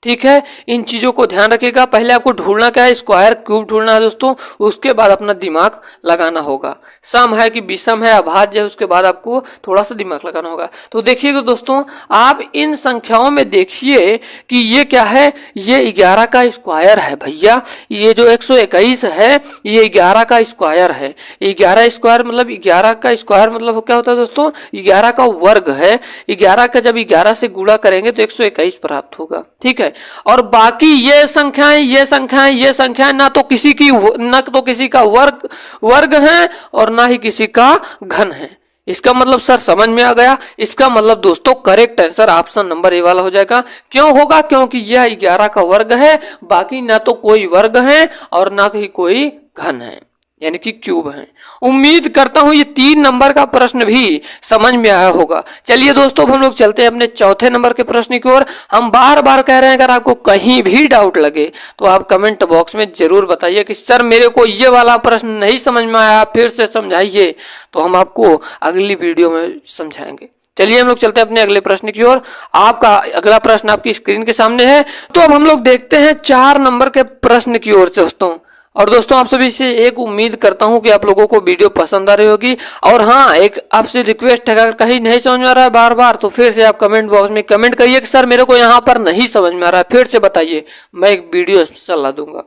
ठीक है, इन चीजों को ध्यान रखिएगा। पहले आपको ढूंढना क्या है, स्क्वायर क्यूब ढूंढना है दोस्तों, उसके बाद अपना दिमाग लगाना होगा। सम है कि विषम है, अभाज्य है, उसके बाद आपको थोड़ा सा दिमाग लगाना होगा। तो देखिएगा दोस्तों, आप इन संख्याओं में देखिए कि ये क्या है, ये 11 का स्क्वायर है भैया। ये जो 121 है ये 11 का स्क्वायर है। 11 स्क्वायर मतलब 11 का स्क्वायर मतलब क्या होता है दोस्तों, 11 का वर्ग है। 11 का जब 11 से गुणा करेंगे तो 121 प्राप्त होगा। ठीक है, और बाकी ये संख्याएं ना तो किसी का वर्ग है और ना ही किसी का घन है। इसका मतलब सर समझ में आ गया। इसका मतलब दोस्तों correct answer option number A वाला हो जाएगा। क्यों होगा? क्योंकि यह 11 का वर्ग है, बाकी ना तो कोई वर्ग है और ना ही कोई घन है, यानी कि क्यूब है। उम्मीद करता हूं ये 3 नंबर का प्रश्न भी समझ में आया होगा। चलिए दोस्तों, अब हम लोग चलते हैं अपने चौथे नंबर के प्रश्न की ओर। हम बार बार कह रहे हैं, अगर आपको कहीं भी डाउट लगे तो आप कमेंट बॉक्स में जरूर बताइए कि सर मेरे को ये वाला प्रश्न नहीं समझ में आया, फिर से समझाइए, तो हम आपको अगली वीडियो में समझाएंगे। चलिए हम लोग चलते हैं अपने अगले प्रश्न की ओर। आपका अगला प्रश्न आपकी स्क्रीन के सामने है। तो अब हम लोग देखते हैं 4 नंबर के प्रश्न की ओर से दोस्तों। और दोस्तों आप सभी से एक उम्मीद करता हूं कि आप लोगों को वीडियो पसंद आ रही होगी। और हाँ, एक आपसे रिक्वेस्ट है, अगर कहीं नहीं समझ में आ रहा है बार बार, तो फिर से आप कमेंट बॉक्स में कमेंट करिए कि सर मेरे को यहाँ पर नहीं समझ में आ रहा है, फिर से बताइए, मैं एक वीडियो सलाह दूंगा।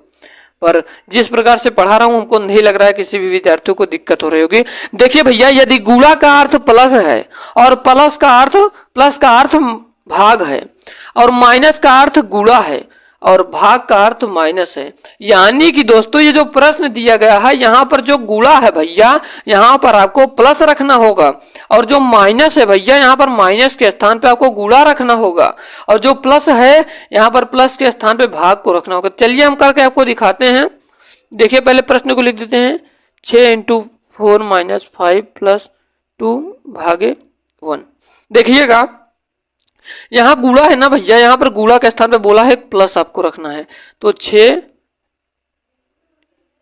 पर जिस प्रकार से पढ़ा रहा हूं हमको नहीं लग रहा है किसी भी विद्यार्थियों को दिक्कत हो रही होगी। देखिए भैया, यदि गुणा का अर्थ प्लस है और प्लस का अर्थ भाग है और माइनस का अर्थ गुणा है और भाग का अर्थ माइनस है, यानी कि दोस्तों ये जो प्रश्न दिया गया है यहाँ पर जो गुणा है भैया यहाँ पर आपको प्लस रखना होगा, और जो माइनस है भैया यहाँ पर माइनस के स्थान पे आपको गुणा रखना होगा, और जो प्लस है यहाँ पर प्लस के स्थान पे भाग को रखना होगा। चलिए हम करके आपको दिखाते हैं। देखिए पहले प्रश्न को लिख देते हैं। 6 × 4 - 5 + 2 भागे 1। देखिएगा यहां गुणा है ना भैया, यहां पर गुणा के स्थान पे बोला है प्लस आपको रखना है, तो 6,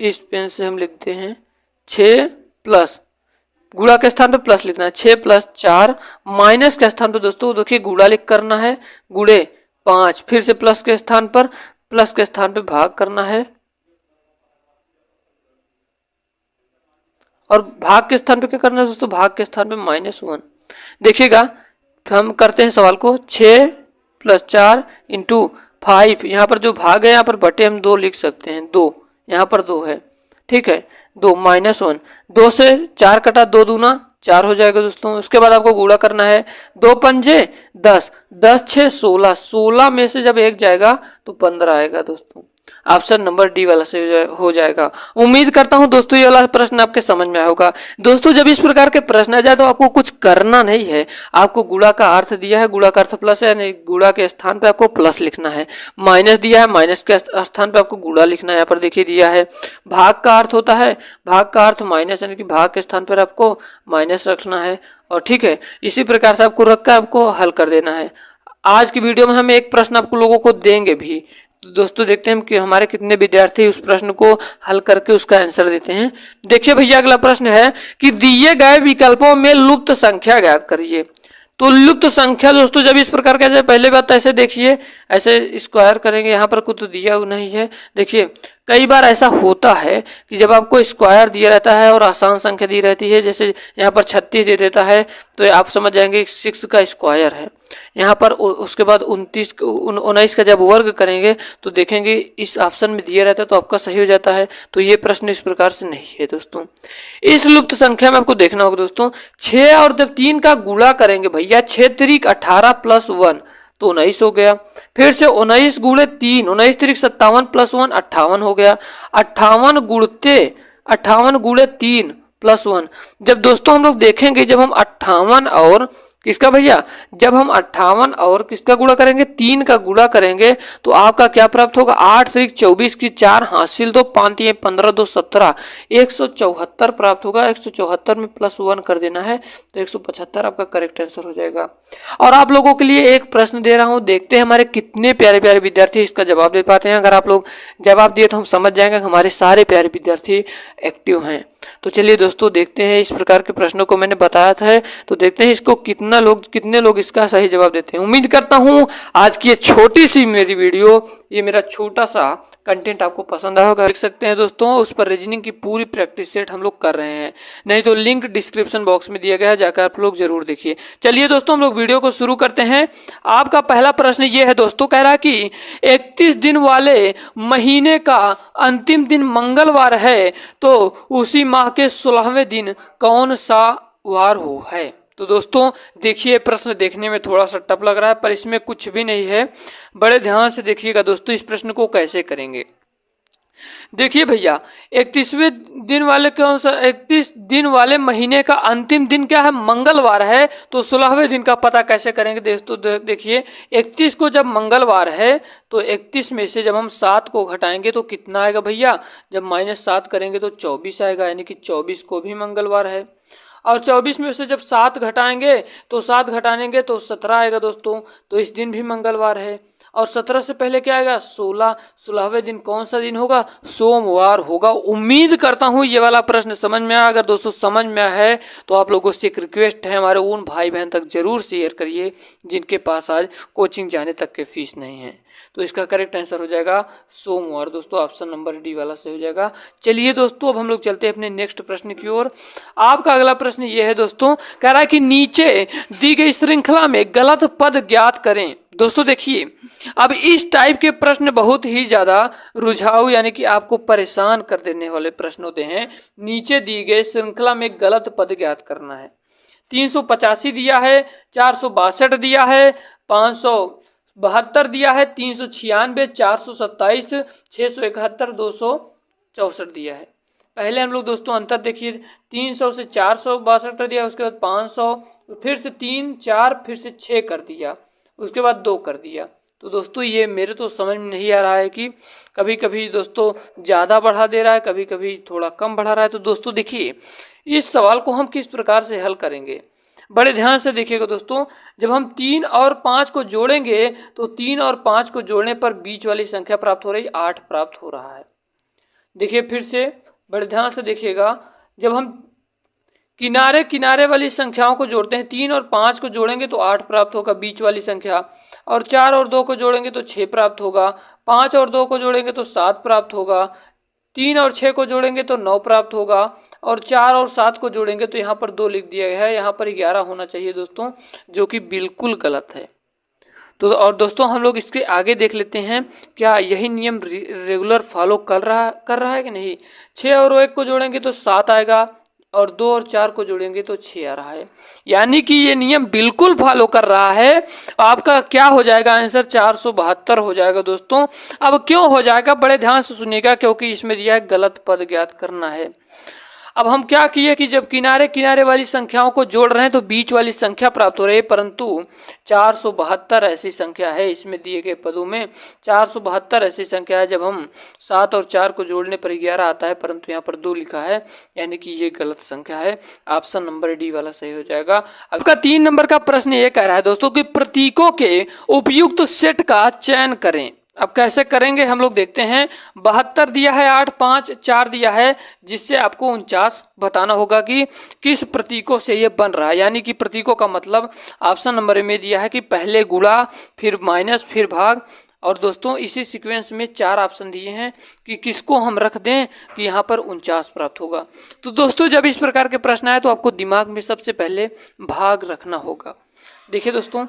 इस पेन से हम लिखते हैं 6 प्लस, गुणा के स्थान पे प्लस लिखना है, 6 + 4, माइनस के स्थान पे दोस्तों देखिए गुणा लिख करना है, गुणे 5, फिर से प्लस के स्थान पे भाग करना है, और भाग के स्थान पे क्या करना है दोस्तों, भाग के स्थान पे -1। देखिएगा हम करते हैं सवाल को। 6 + 4 × 5, यहाँ पर जो भाग है यहाँ पर बटे हम 2 लिख सकते हैं, 2 यहाँ पर 2 है, ठीक है, 2 -1, 2 से 4 कटा, 2 दूना 4 हो जाएगा दोस्तों। उसके बाद आपको गुणा करना है, 2 पंजे 10, 10 6 16, 16 में से जब 1 जाएगा तो 15 आएगा दोस्तों। ऑप्शन नंबर डी वाला से हो जाएगा। उम्मीद करता हूं दोस्तों ये वाला प्रश्न आपके समझ में आया होगा। दोस्तों जब इस प्रकार के प्रश्न आ जाए तो आपको कुछ करना नहीं है, आपको गुणा का अर्थ दिया है, गुणा का अर्थ प्लस है, यानी गुणा के स्थान पे आपको प्लस लिखना है, माइनस दिया है, माइनस के स्थान पे आपको गुणा लिखना है, यहाँ पर देखिए दिया है। भाग का अर्थ होता है, भाग का अर्थ माइनस, यानी कि भाग के स्थान पर आपको माइनस रखना है, और ठीक है इसी प्रकार से आपको रखकर आपको हल कर देना है। आज की वीडियो में हम एक प्रश्न आपको लोगों को देंगे भी, तो दोस्तों देखते हैं कि हमारे कितने विद्यार्थी उस प्रश्न को हल करके उसका आंसर देते हैं। देखिए भैया अगला प्रश्न है कि दिए गए विकल्पों में लुप्त संख्या ज्ञात करिए। तो लुप्त संख्या दोस्तों जब इस प्रकार का, पहले बात ऐसे देखिए, ऐसे स्क्वायर करेंगे, यहाँ पर कुछ तो दिया नहीं है। देखिए कई बार ऐसा होता है कि जब आपको स्क्वायर दिया रहता है और आसान संख्या दी रहती है, जैसे यहाँ पर 36 दे देता है तो आप समझ जाएंगे 6 का स्क्वायर है। यहाँ पर उसके बाद 19 का जब वर्ग करेंगे तो देखेंगे इस ऑप्शन में दिया रहता है तो आपका सही हो जाता है। तो ये प्रश्न इस प्रकार से नहीं है दोस्तों। इस लुप्त संख्या में आपको देखना होगा दोस्तों, 6 और जब 3 का गुणा करेंगे भैया, 6 × 18 + 1 तो 19 हो गया। फिर से 19 × 3, 19 × 57 + 1 58 हो गया। 58 × 3 + 1, जब दोस्तों हम लोग देखेंगे जब हम 58 और किसका भैया, जब हम 58 और किसका गुणा करेंगे, 3 का गुणा करेंगे तो आपका क्या प्राप्त होगा, 8 × 24 की 4 हासिल 2, 5 × 15 2 17, 174 प्राप्त होगा। 174 में +1 कर देना है तो 175 आपका करेक्ट आंसर हो जाएगा। और आप लोगों के लिए एक प्रश्न दे रहा हूं, देखते हैं हमारे कितने प्यारे प्यारे विद्यार्थी इसका जवाब दे पाते हैं। अगर आप लोग जवाब दिए तो हम समझ जाएंगे कि हमारे सारे प्यारे विद्यार्थी एक्टिव हैं। तो चलिए दोस्तों देखते हैं, इस प्रकार के प्रश्नों को मैंने बताया था, तो देखते हैं इसको कितने लोग इसका सही जवाब देते हैं। उम्मीद करता हूं आज की ये छोटी सी मेरी वीडियो, ये मेरा छोटा सा कंटेंट आपको पसंद आया होगा। देख सकते हैं दोस्तों उस पर रीजनिंग की पूरी प्रैक्टिस सेट हम लोग कर रहे हैं, नहीं तो लिंक डिस्क्रिप्शन बॉक्स में दिया गया है, जाकर आप लोग जरूर देखिए। चलिए दोस्तों हम लोग वीडियो को शुरू करते हैं। आपका पहला प्रश्न ये है दोस्तों, कह रहा है कि 31 दिन वाले महीने का अंतिम दिन मंगलवार है तो उसी माह के 16वें दिन कौन सा वार हो है। तो दोस्तों देखिए प्रश्न देखने में थोड़ा सा टफ लग रहा है पर इसमें कुछ भी नहीं है, बड़े ध्यान से देखिएगा दोस्तों इस प्रश्न को कैसे करेंगे। देखिए भैया, 31वें दिन वाले कौन सा 31 दिन वाले महीने का अंतिम दिन क्या है? मंगलवार है। तो 16वें दिन का पता कैसे करेंगे दोस्तों? देखिए 31 को जब मंगलवार है तो 31 में से जब हम 7 को घटाएंगे तो कितना आएगा भैया? जब -7 करेंगे तो 24 आएगा, यानी कि 24 को भी मंगलवार है। और 24 में से जब 7 घटाएंगे तो 7 घटाएंगे तो 17 आएगा दोस्तों, तो इस दिन भी मंगलवार है। और 17 से पहले क्या आएगा? 16। 16वें दिन कौन सा दिन होगा? सोमवार होगा। उम्मीद करता हूँ ये वाला प्रश्न समझ में आया। अगर दोस्तों समझ में आया है तो आप लोगों से एक रिक्वेस्ट है, हमारे उन भाई बहन तक जरूर शेयर करिए जिनके पास आज कोचिंग जाने तक के फीस नहीं है। तो इसका करेक्ट आंसर हो जाएगा सोमवार दोस्तों, ऑप्शन नंबर डी वाला से हो जाएगा। चलिए दोस्तों, अब हम लोग चलते हैं अपने नेक्स्ट प्रश्न की ओर। आपका अगला प्रश्न ये है दोस्तों, कह रहा है कि नीचे दी गई श्रृंखला में गलत पद ज्ञात करें। दोस्तों देखिए, अब इस टाइप के प्रश्न बहुत ही ज्यादा रुझाऊ यानी कि आपको परेशान कर देने वाले प्रश्न होते हैं। नीचे दी गई श्रृंखला में गलत पद ज्ञात करना है। 385 दिया है, 462 दिया है, 572 दिया है, 396, 427, 671, 264 दिया है। पहले हम लोग दोस्तों अंतर देखिए, 300 से 462 कर दिया, उसके बाद 500, फिर से 3, 4, फिर से 6 कर दिया, उसके बाद 2 कर दिया। तो दोस्तों ये मेरे तो समझ में नहीं आ रहा है कि कभी कभी दोस्तों ज़्यादा बढ़ा दे रहा है, कभी कभी थोड़ा कम बढ़ा रहा है। तो दोस्तों देखिए, इस सवाल को हम किस प्रकार से हल करेंगे, बड़े ध्यान से देखिएगा दोस्तों। जब हम 3 और 5 को जोड़ेंगे तो 3 और 5 को जोड़ने पर बीच वाली संख्या प्राप्त हो रही, 8 प्राप्त हो रहा है। देखिए फिर से बड़े ध्यान से देखिएगा, जब हम किनारे किनारे वाली संख्याओं को जोड़ते हैं, 3 और 5 को जोड़ेंगे तो 8 प्राप्त होगा बीच वाली संख्या, और 4 और 2 को जोड़ेंगे तो 6 प्राप्त होगा, 5 और 2 को जोड़ेंगे तो 7 प्राप्त होगा, 3 और 6 को जोड़ेंगे तो 9 प्राप्त होगा, और 4 और 7 को जोड़ेंगे तो यहाँ पर 2 लिख दिया गया है, यहाँ पर 11 होना चाहिए दोस्तों, जो कि बिल्कुल गलत है। तो और दोस्तों हम लोग इसके आगे देख लेते हैं, क्या यही नियम रेगुलर फॉलो कर रहा है कि नहीं। 6 और 1 को जोड़ेंगे तो 7 आएगा, और 2 और 4 को जोड़ेंगे तो 6 आ रहा है, यानी कि ये नियम बिल्कुल फॉलो कर रहा है। आपका क्या हो जाएगा आंसर? 472 हो जाएगा दोस्तों। अब क्यों हो जाएगा, बड़े ध्यान से सुनिएगा, क्योंकि इसमें दिया है गलत पद ज्ञात करना है। अब हम क्या किए कि जब किनारे किनारे वाली संख्याओं को जोड़ रहे हैं तो बीच वाली संख्या प्राप्त हो रही है, परंतु 472 ऐसी संख्या है इसमें दिए गए पदों में। 472 ऐसी संख्या है, जब हम 7 और 4 को जोड़ने पर 11 आता है, परंतु यहाँ पर 2 लिखा है, यानी कि ये गलत संख्या है। ऑप्शन नंबर डी वाला सही हो जाएगा। आपका 3 नंबर का प्रश्न ये कह रहा है दोस्तों कि प्रतीकों के उपयुक्त सेट का चयन करें। अब कैसे करेंगे हम लोग देखते हैं। 72 दिया है, 8, 5, 4 दिया है, जिससे आपको 49 बताना होगा कि किस प्रतीकों से ये बन रहा है। यानी कि प्रतीकों का मतलब ऑप्शन नंबर में दिया है कि पहले गुणा, फिर माइनस, फिर भाग, और दोस्तों इसी सीक्वेंस में 4 ऑप्शन दिए हैं कि किसको हम रख दें कि यहाँ पर 49 प्राप्त होगा। तो दोस्तों जब इस प्रकार के प्रश्न आए तो आपको दिमाग में सबसे पहले भाग रखना होगा। देखिए दोस्तों,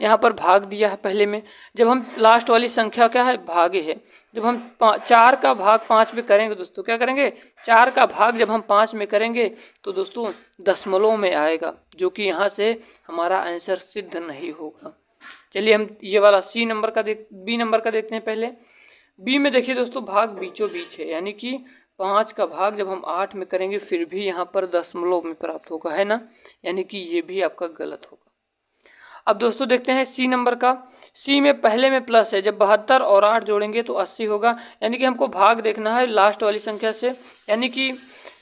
यहाँ पर भाग दिया है पहले में, जब हम लास्ट वाली संख्या क्या है? भागे है। जब हम 4 का भाग 5 में करेंगे दोस्तों, क्या करेंगे? 4 का भाग जब हम 5 में करेंगे तो दोस्तों दशमलव में आएगा, जो कि यहाँ से हमारा आंसर सिद्ध नहीं होगा। चलिए हम ये वाला बी नंबर का देखते हैं पहले। बी में देखिए दोस्तों, भाग बीचों बीच है, यानी कि 5 का भाग जब हम 8 में करेंगे फिर भी यहाँ पर दशमलव में प्राप्त होगा, है ना, यानी कि ये भी आपका गलत होगा। अब दोस्तों देखते हैं सी नंबर का। सी में पहले में प्लस है, जब 72 और 8 जोड़ेंगे तो 80 होगा, यानी कि हमको भाग देखना है लास्ट वाली संख्या से, यानी कि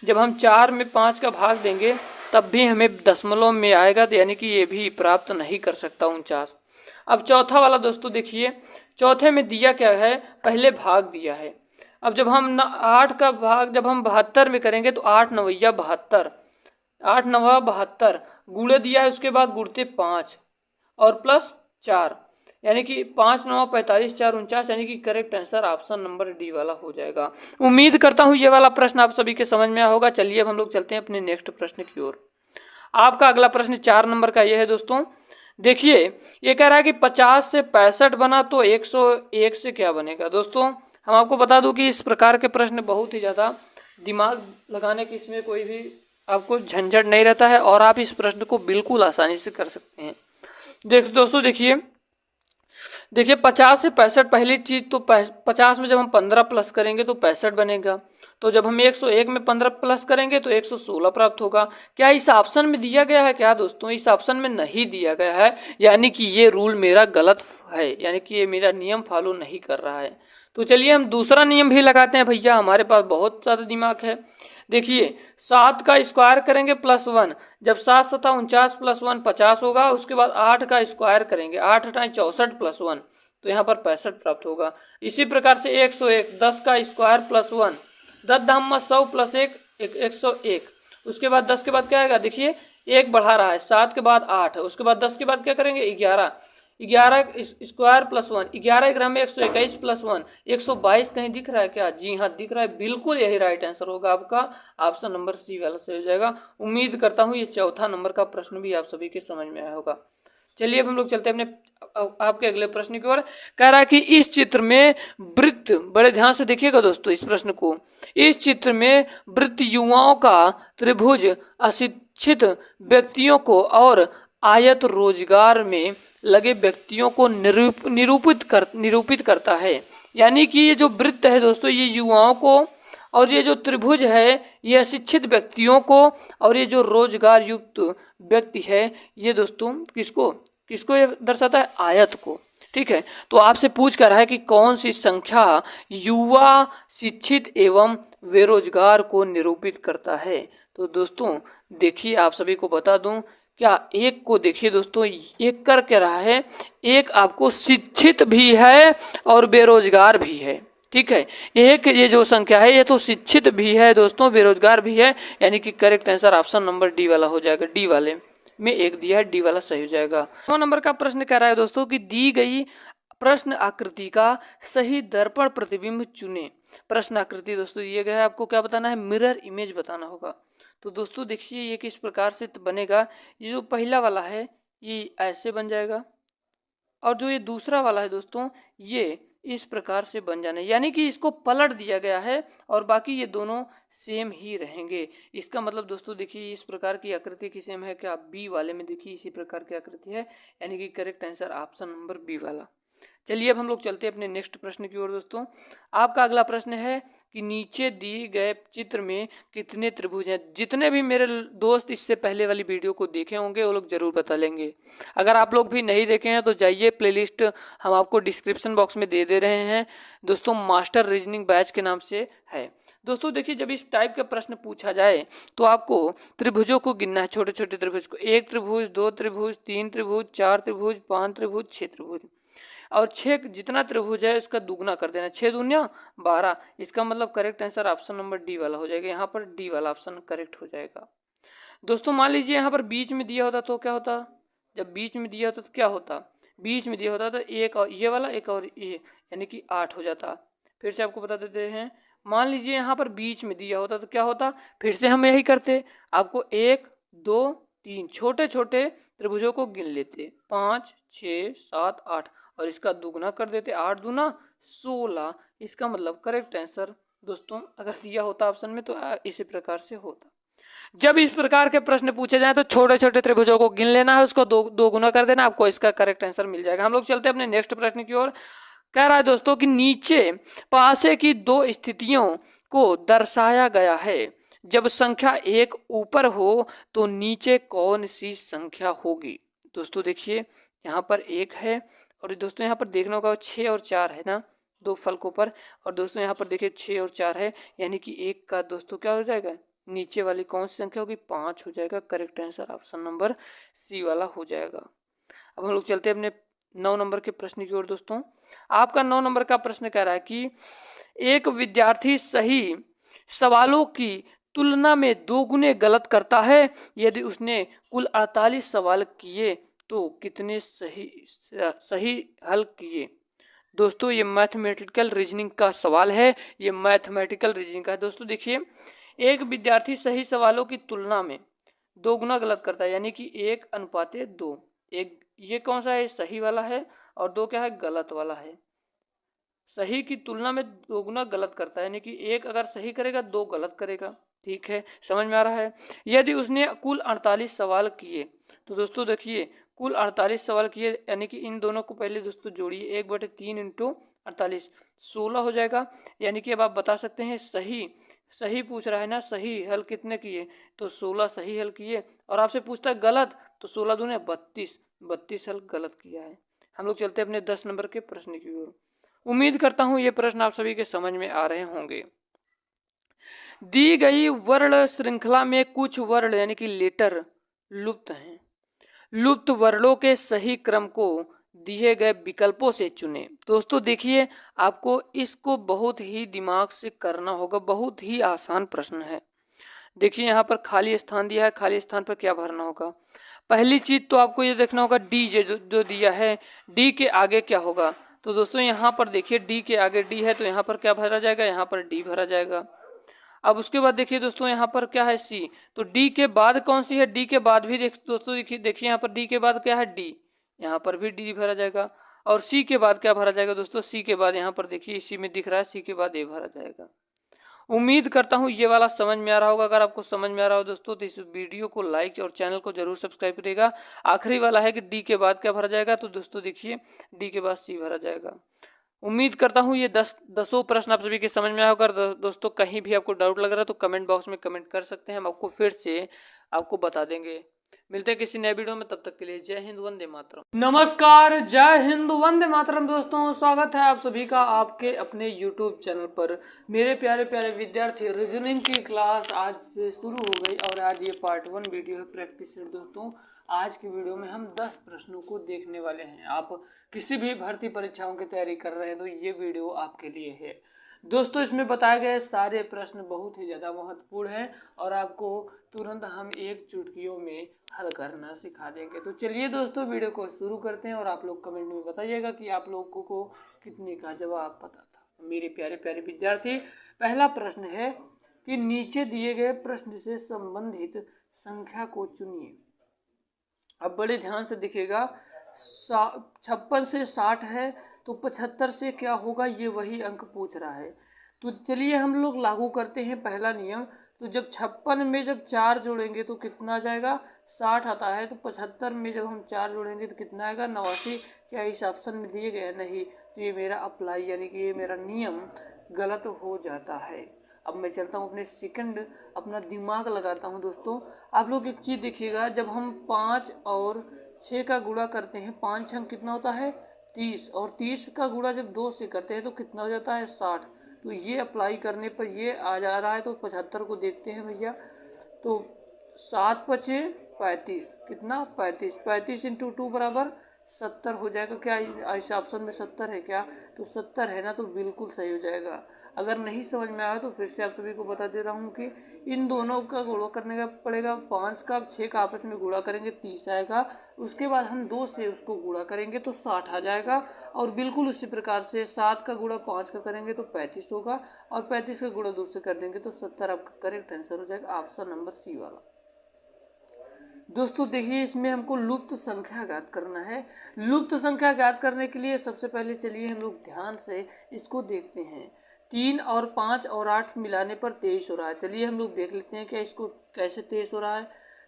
जब हम 4 में 5 का भाग देंगे तब भी हमें दशमलव में आएगा, तो यानी कि ये भी प्राप्त नहीं कर सकता 49। अब चौथा वाला दोस्तों देखिए, चौथे में दिया क्या है? पहले भाग दिया है। अब जब हम 8 का भाग जब हम 72 में करेंगे तो 8 9 72, 8 9 72 गुणे दिया है, उसके बाद गुणते 5 और प्लस 4, यानी कि 5 9 45, 4 49, यानी कि correct answer option number D वाला हो जाएगा। उम्मीद करता हूँ ये वाला प्रश्न आप सभी के समझ में आया होगा। चलिए अब हम लोग चलते हैं अपने नेक्स्ट प्रश्न की ओर। आपका अगला प्रश्न 4 नंबर का ये है दोस्तों। देखिए ये कह रहा है कि 50 से 65 बना तो 101 से क्या बनेगा। दोस्तों हम आपको बता दूं कि इस प्रकार के प्रश्न बहुत ही ज़्यादा दिमाग लगाने की इसमें कोई भी आपको झंझट नहीं रहता है, और आप इस प्रश्न को बिल्कुल आसानी से कर सकते हैं। दोस्तों देखिए देखिए 50 से 65 पहली चीज तो 50 में जब हम 15 प्लस करेंगे तो 65 बनेगा। तो जब हम 101 में 15 प्लस करेंगे तो 116 प्राप्त होगा। क्या इस ऑप्शन में दिया गया है? क्या दोस्तों इस ऑप्शन में नहीं दिया गया है, यानी कि ये रूल मेरा गलत है, यानी कि ये मेरा नियम फॉलो नहीं कर रहा है। तो चलिए हम दूसरा नियम भी लगाते हैं भैया, हमारे पास बहुत ज़्यादा दिमाग है। देखिए 7 का स्क्वायर करेंगे +1, जब 7 सता 49 +1 50 होगा। उसके बाद 8 का स्क्वायर करेंगे, 8 अठाई 64 +1, तो यहाँ पर 65 प्राप्त होगा। इसी प्रकार से 101, 10 का स्क्वायर +1, 10 धाम 100 + 1 101। उसके बाद 10 के बाद क्या आएगा? देखिए 1 बढ़ा रहा है, 7 के बाद 8, उसके बाद 10 के बाद क्या करेंगे? 11, 11 स्क्वायर +1, 11 ग्राम में 121 +1 122। कहीं दिख रहा है क्या? जी हाँ दिख रहा है, बिल्कुल यही राइट आंसर होगा आपका, ऑप्शन नंबर सी वाला सही हो जाएगा। उम्मीद करता हूँ ये चौथा नंबर का प्रश्न भी आप सभी के समझ में आया होगा। चलिए अब हम लोग चलते हैं अपने आपके अगले प्रश्न की ओर। कह रहा है कि इस चित्र में वृत्त, बड़े ध्यान से देखिएगा दोस्तों इस प्रश्न को, इस चित्र में वृत्त युवाओं का त्रिभुज अशिक्षित व्यक्तियों को और आयत रोजगार में लगे व्यक्तियों को निरूपित करता है। यानी कि ये जो वृत्त है दोस्तों ये युवाओं को, और ये जो त्रिभुज है ये अशिक्षित व्यक्तियों को, और ये जो रोजगार युक्त व्यक्ति है ये दोस्तों किसको किसको ये दर्शाता है? आयत को। ठीक है, तो आपसे पूछ कर रहा है कि कौन सी संख्या युवा, शिक्षित एवं बेरोजगार को निरूपित करता है। तो दोस्तों देखिए आप सभी को बता दूं, क्या एक को देखिए दोस्तों, एक कर क्या रहा है, एक आपको शिक्षित भी है और बेरोजगार भी है। ठीक है, एक ये जो संख्या है ये तो शिक्षित भी है दोस्तों, बेरोजगार भी है, यानी कि correct answer option number D वाला हो जाएगा। डी वाले में एक दिया है, डी वाला सही हो जाएगा। 9 नंबर का प्रश्न कह रहा है दोस्तों कि दी गई प्रश्न आकृति का सही दर्पण प्रतिबिंब चुने। प्रश्न आकृति दोस्तों दिए गए है, आपको क्या बताना है? मिरर इमेज बताना होगा। तो दोस्तों देखिए ये किस प्रकार से बनेगा। ये जो पहला वाला है ये ऐसे बन जाएगा, और जो ये दूसरा वाला है दोस्तों ये इस प्रकार से बन जाना है, यानी कि इसको पलट दिया गया है और बाकी ये दोनों सेम ही रहेंगे। इसका मतलब दोस्तों देखिए इस प्रकार की आकृति की सेम है क्या? बी वाले में देखिए इसी प्रकार की आकृति है, यानी कि correct answer option number B वाला। चलिए अब हम लोग चलते हैं अपने नेक्स्ट प्रश्न की ओर दोस्तों। आपका अगला प्रश्न है कि नीचे दिए गए चित्र में कितने त्रिभुज हैं। जितने भी मेरे दोस्त इससे पहले वाली वीडियो को देखे होंगे वो लोग जरूर बता लेंगे। अगर आप लोग भी नहीं देखे हैं तो जाइए, प्लेलिस्ट हम आपको डिस्क्रिप्शन बॉक्स में दे रहे हैं दोस्तों, मास्टर रीजनिंग बैच के नाम से है। दोस्तों देखिए जब इस टाइप का प्रश्न पूछा जाए तो आपको त्रिभुजों को गिनना है, छोटे छोटे त्रिभुज को। 1 त्रिभुज, 2 त्रिभुज, 3 त्रिभुज, 4 त्रिभुज, 5 त्रिभुज, 6 त्रिभुज, और 6 जितना त्रिभुज है इसका दुगना कर देना, 6 दूनिया 12। इसका मतलब correct answer option number D वाला हो जाएगा। यहाँ पर डी वाला ऑप्शन करेक्ट हो जाएगा। दोस्तों मान लीजिए यहाँ पर बीच में दिया होता तो क्या होता? जब बीच में दिया होता तो क्या होता? बीच में दिया होता तो एक और ये वाला, एक और ये, यानी कि 8 हो जाता। फिर से आपको बता देते हैं, मान लीजिए यहाँ पर बीच में दिया होता तो क्या होता? फिर से हम यही करते, आपको 1 2 3 छोटे छोटे त्रिभुजों को गिन लेते, 5 6 7 8, और इसका दुगना कर देते, 8 दूना 16। इसका मतलब करेक्ट आंसर दोस्तों अगर दिया होता ऑप्शन में तो इसी प्रकार से होता। जब इस प्रकार के प्रश्न पूछे जाए तो छोटे छोटे त्रिभुजों को गिन लेना है, उसको दो गुना कर देना, आपको इसका करेक्ट आंसर मिल जाएगा। हम लोग चलते हैं अपने नेक्स्ट प्रश्न की ओर। कह रहा है दोस्तों कि नीचे पासे की 2 स्थितियों को दर्शाया गया है। जब संख्या 1 ऊपर हो तो नीचे कौन सी संख्या होगी? दोस्तों देखिए यहाँ पर 1 है, और दोस्तों यहाँ पर देखना होगा 6 और 4 है ना, 2 फलकों पर, और दोस्तों यहाँ पर देखिए 6 और 4 है, यानी कि 1 का दोस्तों क्या हो जाएगा? नीचे वाली कौन सी संख्या होगी? 5 हो जाएगा। Correct answer option number C वाला हो जाएगा। अब हम लोग चलते हैं अपने 9 नंबर के प्रश्न की ओर दोस्तों। आपका 9 नंबर का प्रश्न कह रहा है कि एक विद्यार्थी सही सवालों की तुलना में 2 गुने गलत करता है। यदि उसने कुल 48 सवाल किए तो कितने सही हल किए? दोस्तों ये मैथमेटिकल रीजनिंग का सवाल है, ये मैथमेटिकल रीजनिंग का है। दोस्तों देखिए एक विद्यार्थी सही सवालों की तुलना में 2 गुना गलत करता है, यानी कि 1:2। एक ये कौन सा है? सही वाला है, और 2 क्या है? गलत वाला है। सही की तुलना में 2 गुना गलत करता है, यानी कि 1 अगर सही करेगा 2 गलत करेगा। ठीक है, समझ में आ रहा है। यदि उसने कुल 48 सवाल किए, तो दोस्तों देखिए कुल 48 सवाल किए, यानी कि इन दोनों को पहले दोस्तों जोड़िए, 1/3 इंटू 48 16 हो जाएगा। यानी कि अब आप बता सकते हैं सही सही पूछ रहा है ना, सही हल कितने किए, तो 16 सही हल किए। और आपसे पूछता है गलत, तो 16 दूने 32, 32 हल गलत किया है। हम लोग चलते हैं अपने 10 नंबर के प्रश्न की ओर। उम्मीद करता हूं ये प्रश्न आप सभी के समझ में आ रहे होंगे। दी गई वर्ण श्रृंखला में कुछ वर्ण यानी कि लेटर लुप्त हैं। लुप्त वर्णों के सही क्रम को दिए गए विकल्पों से चुने। दोस्तों देखिए, आपको इसको बहुत ही दिमाग से करना होगा, बहुत ही आसान प्रश्न है। देखिए यहाँ पर खाली स्थान दिया है, खाली स्थान पर क्या भरना होगा। पहली चीज तो आपको ये देखना होगा डी जो दिया है, डी के आगे क्या होगा। तो दोस्तों यहाँ पर देखिए डी के आगे डी है, तो यहाँ पर क्या भरा जाएगा, यहाँ पर डी भरा जाएगा। अब उसके बाद देखिए दोस्तों यहाँ पर क्या है सी, तो डी के बाद कौन सी है, डी के बाद भी दोस्तों देखिए यहाँ पर डी के बाद क्या है डी, यहाँ पर भी डी भरा जाएगा। और सी के बाद क्या भरा जाएगा दोस्तों, सी के बाद यहाँ पर देखिए इसी में दिख रहा है, सी के बाद ए भरा जाएगा। उम्मीद करता हूँ ये वाला समझ में आ रहा होगा। अगर आपको समझ में आ रहा हो दोस्तों तो इस वीडियो को लाइक और चैनल को जरूर सब्सक्राइब करिएगा। आखिरी वाला है कि डी के बाद क्या भरा जाएगा, तो दोस्तों देखिए डी के बाद सी भरा जाएगा। उम्मीद करता हूँ ये 10 प्रश्न आप सभी के समझ में आया होगा। दोस्तों कहीं भी आपको डाउट लग रहा है तो कमेंट बॉक्स में कमेंट कर सकते हैं, हम आपको फिर से आपको बता देंगे। मिलते हैं किसी नए वीडियो में, तब तक के लिए जय हिंद वंदे मातरम। नमस्कार, जय हिंद वंदे मातरम। दोस्तों स्वागत है आप सभी का आपके अपने यूट्यूब चैनल पर। मेरे प्यारे प्यारे विद्यार्थी, रीजनिंग की क्लास आज से शुरू हो गई और आज ये पार्ट 1 वीडियो है प्रैक्टिस सेट। दोस्तों आज की वीडियो में हम 10 प्रश्नों को देखने वाले हैं। आप किसी भी भर्ती परीक्षाओं की तैयारी कर रहे हैं तो ये वीडियो आपके लिए है। दोस्तों इसमें बताए गए सारे प्रश्न बहुत ही ज़्यादा महत्वपूर्ण हैं और आपको तुरंत हम एक चुटकियों में हल करना सिखा देंगे। तो चलिए दोस्तों वीडियो को शुरू करते हैं और आप लोग कमेंट में बताइएगा कि आप लोगों को कितने का जवाब पता था। मेरे प्यारे प्यारे विद्यार्थी, पहला प्रश्न है कि नीचे दिए गए प्रश्न से संबंधित संख्या को चुनिए। अब बड़े ध्यान से देखिएगा, 56 से 60 है तो 75 से क्या होगा, ये वही अंक पूछ रहा है। तो चलिए हम लोग लागू करते हैं पहला नियम। तो जब 56 में जब 4 जोड़ेंगे तो कितना आ जाएगा, 60 आता है। तो 75 में जब हम 4 जोड़ेंगे तो कितना आएगा, 89। क्या इस ऑप्शन में दिए गए, नहीं। तो ये मेरा अप्लाई यानी कि ये मेरा नियम गलत हो जाता है। अब मैं चलता हूँ अपने सेकंड, अपना दिमाग लगाता हूँ। दोस्तों आप लोग एक चीज़ देखिएगा, जब हम 5 और 6 का गुणा करते हैं, 5 छंग कितना होता है 30, और 30 का गुणा जब 2 से करते हैं तो कितना हो जाता है 60। तो ये अप्लाई करने पर ये आ जा रहा है। तो 75 को देखते हैं भैया, तो 7 पचे 35, कितना 35, 35 इंटू 2 बराबर 70 हो जाएगा। क्या इस ऑप्शन में 70 है क्या, तो 70 है ना, तो बिल्कुल सही हो जाएगा। अगर नहीं समझ में आया तो फिर से आप सभी को बता दे रहा हूँ कि इन दोनों का गुणा करने का पड़ेगा। 5 का 6 का आपस में गुणा करेंगे 30 आएगा, उसके बाद हम 2 से उसको गुणा करेंगे तो 60 आ जाएगा। और बिल्कुल उसी प्रकार से 7 का गुणा 5 का करेंगे तो 35 होगा, और 35 का गुणा 2 से कर देंगे तो 70 आपका करेक्ट आंसर हो जाएगा, ऑप्शन नंबर सी वाला। दोस्तों देखिए इसमें हमको लुप्त संख्या ज्ञात करना है। लुप्त संख्या ज्ञात करने के लिए सबसे पहले चलिए हम लोग ध्यान से इसको देखते हैं। 3 और 5 और 8 मिलाने पर 23 हो रहा है। चलिए हम लोग देख लेते हैं क्या इसको कैसे 23 हो रहा है।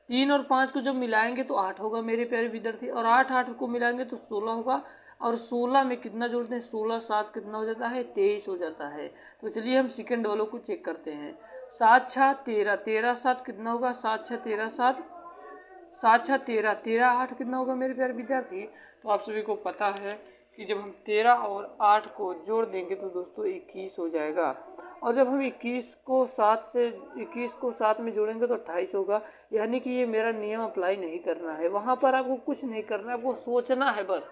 3 और 5 को जब मिलाएंगे तो 8 होगा मेरे प्यारे विद्यार्थी, और 8 को मिलाएंगे तो 16 होगा, और 16 में कितना जोड़ते हैं, 16 7 कितना हो जाता है 23 हो जाता है। तो चलिए हम सेकंड वालों को चेक करते हैं। 7 6 13, 13 7 कितना होगा, 7 6 13 7, 7 6 13, 13 8 कितना होगा मेरे प्यारे विद्यार्थी। तो आप सभी को पता है कि जब हम 13 और 8 को जोड़ देंगे तो दोस्तों 21 हो जाएगा, और जब हम 21 को 7 में जोड़ेंगे तो 28 होगा। यानी कि ये मेरा नियम अप्लाई नहीं करना है, वहाँ पर आपको कुछ नहीं करना है, आपको सोचना है बस।